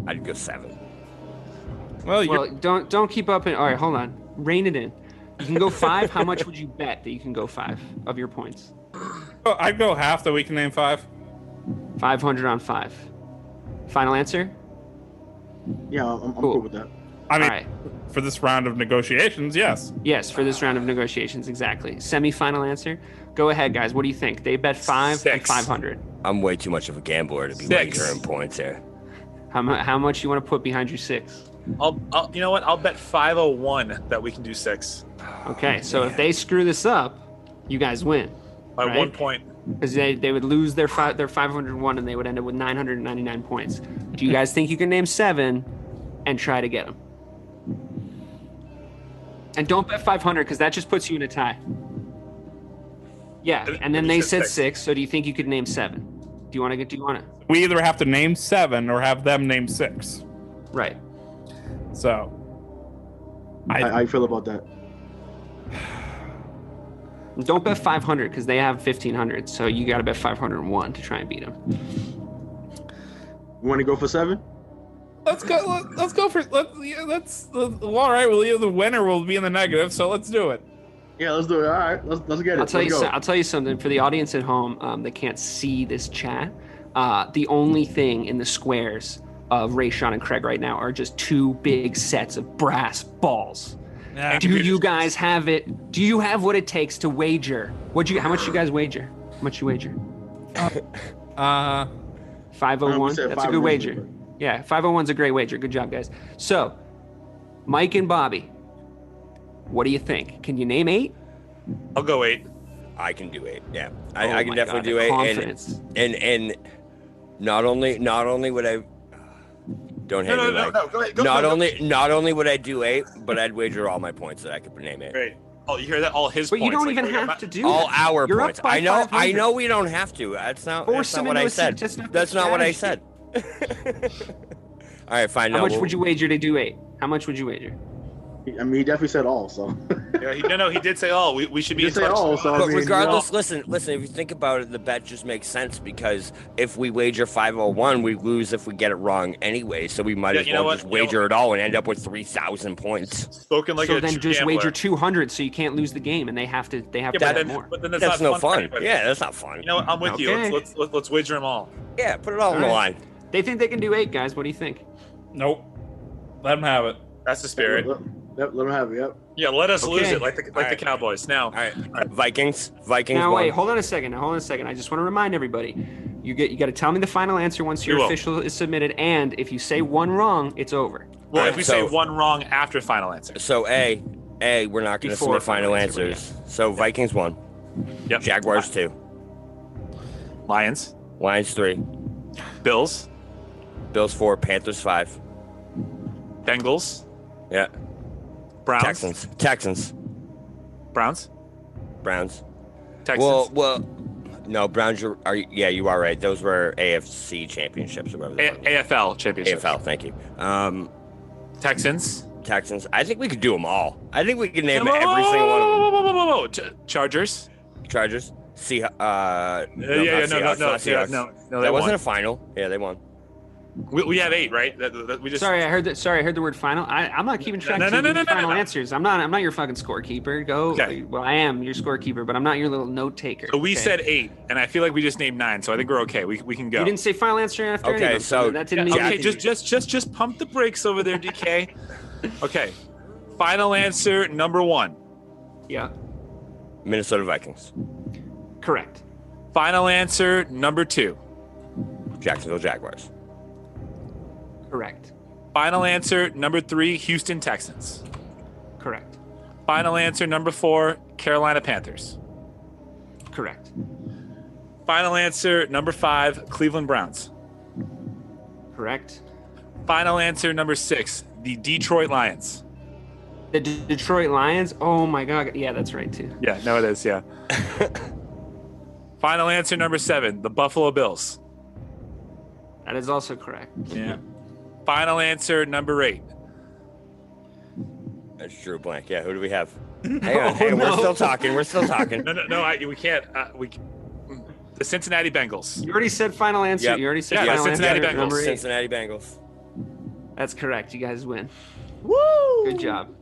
I'd go 7. Well, don't keep up. All right, hold on. Rein it in. You can go 5. How much would you bet that you can go 5 of your points? I'd go half that we can name 5. 500 on 5. Final answer? Yeah, I'm cool with that. I mean, All right. for this round of negotiations, yes. Yes, for this round of negotiations, exactly. Semi-final answer. Go ahead, guys. What do you think? They bet 5 and 6. 500. I'm way too much of a gambler to be 6. wagering points here. How much you want to put behind your 6? I'll you know what? I'll bet 501 that we can do 6. Okay, so if they screw this up, you guys win. By right? 1 point. because they would lose their 501 and they would end up with 999 points. Do you guys think you can name 7 and try to get them? And don't bet 500 because that just puts you in a tie. Yeah, and then they said 6. So do you think you could name 7? Do you want to? We either have to name 7 or have them name 6. Right. So, How you feel about that? Don't bet 500 because they have 1,500. So you got to bet 501 to try and beat them. You want to go for 7? let's go for all right. Well, the winner will be in the negative, so let's do it. Yeah, let's do it. All right, let's get it. I'll tell you something for the audience at home that can't see this chat. The only thing in the squares of Rayshawn and Craig right now are just 2 big sets of brass balls. Yeah. Do you guys have it? Do you have what it takes to wager? How much you guys wager? How much you wager? 501. That's a good wager. Yeah, 501's a great wager. Good job, guys. So, Mike and Bobby, what do you think? Can you name 8? I'll go 8. I can do 8. Yeah, I can definitely do 8. Confidence. And not only would I don't hate me, Mike. No, go ahead. Not only would I do 8, but I'd wager all my points that I could name 8. Great. Oh, you hear that? All his but points. You don't even have to do all that. our You're points. Up by I know 500. we don't have to. That's not what into I a said. That's not what I said. All right, fine. How much would you wager to do 8? How much would you wager? I mean, he definitely said all. So. Yeah, he did say all. We should be in touch. All, so but regardless, listen. If you think about it, the bet just makes sense because if we wager 501, we lose if we get it wrong anyway. So we might as well just wager it all and end up with 3,000 points. Spoken like so a then just gambler. wager 200, so you can't lose the game, and they have to bet more. But then that's not no fun. For Yeah, that's not fun. You know what? I'm with you. Let's wager them all. Yeah, put it all on the line. They think they can do 8, guys. What do you think? Nope. Let them have it. That's the spirit. Let them have it. Yep. Yeah, let us lose it like the Cowboys. Now, all right. Vikings. Now wait, hold on a second. I just want to remind everybody, you got to tell me the final answer once your official is submitted, and if you say 1 wrong, it's over. Well, if we say 1 wrong after final answer. So we're not going to submit final answers. So Vikings 1. Yep. Jaguars 2. Lions 3. Bills 4. Panthers 5. Bengals. Yeah. Browns. Texans. Browns. Texans. Well, no, Browns. You are right. Those were AFC championships or whatever. AFL championships. AFL. Thank you. Texans. I think we could do them all. I think we could name every single one of them. Chargers. No. That wasn't a final. Yeah, they won. We have 8, right? We just. Sorry, I heard the word final. I'm not keeping track of final answers. I'm not your fucking scorekeeper. Go. Okay. Well, I am your scorekeeper, but I'm not your little note taker. So we said 8, and I feel like we just named 9, so I think we're okay. We can go. You didn't say final answer after. Okay, anything, so that didn't mean. Okay, just pump the brakes over there, DK. Okay, final answer number 1. Yeah. Minnesota Vikings. Correct. Final answer number 2. Jacksonville Jaguars. Correct. Final answer number 3, Houston Texans. Correct. Final answer number 4, Carolina Panthers. Correct. Final answer number 5, Cleveland Browns. Correct. Final answer number 6, the Detroit Lions. The Detroit Lions? Oh my God. Yeah, that's right too. Yeah, no, it is. Yeah. Final answer number 7, the Buffalo Bills. That is also correct. Yeah. Final answer number 8. That's Drew Blank. Yeah, who do we have? Hang on. We're still talking. No, we can't. The Cincinnati Bengals. You already said final answer. Yep. You already said Yeah, final Cincinnati answer. Bengals. Cincinnati Bengals. That's correct. You guys win. Woo! Good job.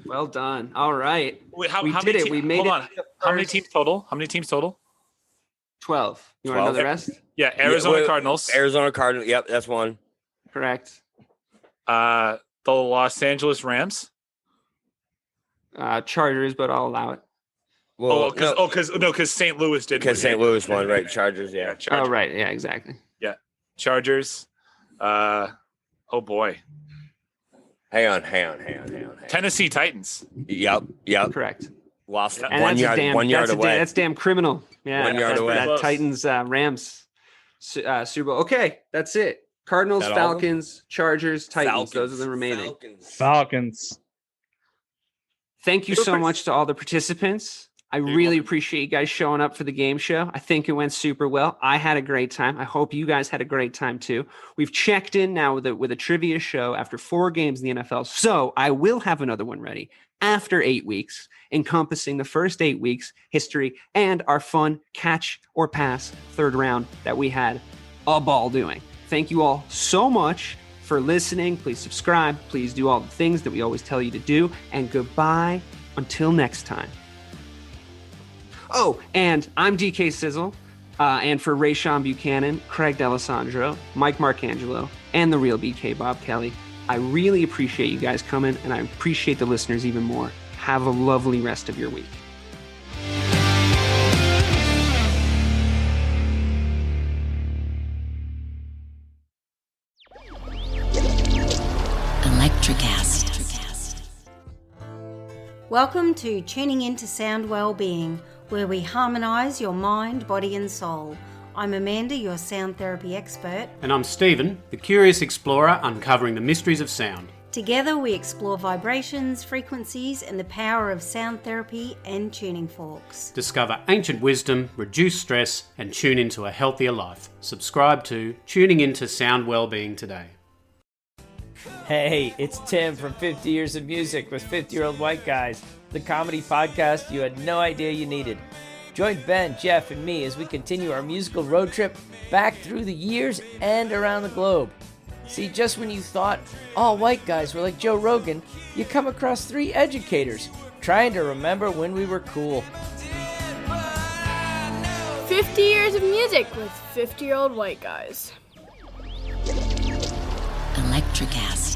Well done. All right. Wait, how we many did it. Te- We made hold it. on. How many teams total? 12. You want to know the rest? Yeah, Arizona Cardinals. Arizona Cardinals. Yep, that's 1. Correct. The Los Angeles Rams. Chargers, but I'll allow it. Well, Because St. Louis did. Because St. Louis won, right? Chargers, yeah. Chargers. Oh, right. Yeah, exactly. Yeah, Chargers. Oh boy. Hang on. Tennessee Titans. Yep. Correct. Lost And 1 yard. 1 yard away. That's damn criminal. Yeah, 1 yard away. that Titans Rams Super Bowl. Okay, that's it. Cardinals, That all of them? Falcons, Chargers, Titans. Those are the remaining. Falcons. Thank you so much to all the participants. I really appreciate you guys showing up for the game show. I think it went super well. I had a great time. I hope you guys had a great time too. We've checked in now with a trivia show after 4 games in the NFL. So I will have another one ready after 8 weeks, encompassing the first 8 weeks history and our fun catch or pass third round that we had a ball doing. Thank you all so much for listening. Please subscribe. Please do all the things that we always tell you to do. And goodbye until next time. Oh, and I'm DK Sizzle, and for Rayshawn Buchanan, Craig D'Alessandro, Mike Marcangelo, and the real BK Bob Kelly, I really appreciate you guys coming, and I appreciate the listeners even more. Have a lovely rest of your week. Welcome to Tuning Into Sound Wellbeing, where we harmonise your mind, body and soul. I'm Amanda, your sound therapy expert. And I'm Stephen, the curious explorer uncovering the mysteries of sound. Together we explore vibrations, frequencies and the power of sound therapy and tuning forks. Discover ancient wisdom, reduce stress and tune into a healthier life. Subscribe to Tuning Into Sound Wellbeing today. Hey, it's Tim from 50 Years of Music with 50-Year-Old White Guys, the comedy podcast you had no idea you needed. Join Ben, Jeff, and me as we continue our musical road trip back through the years and around the globe. See, just when you thought all white guys were like Joe Rogan, you come across 3 educators trying to remember when we were cool. 50 Years of Music with 50-Year-Old White Guys. Electricast.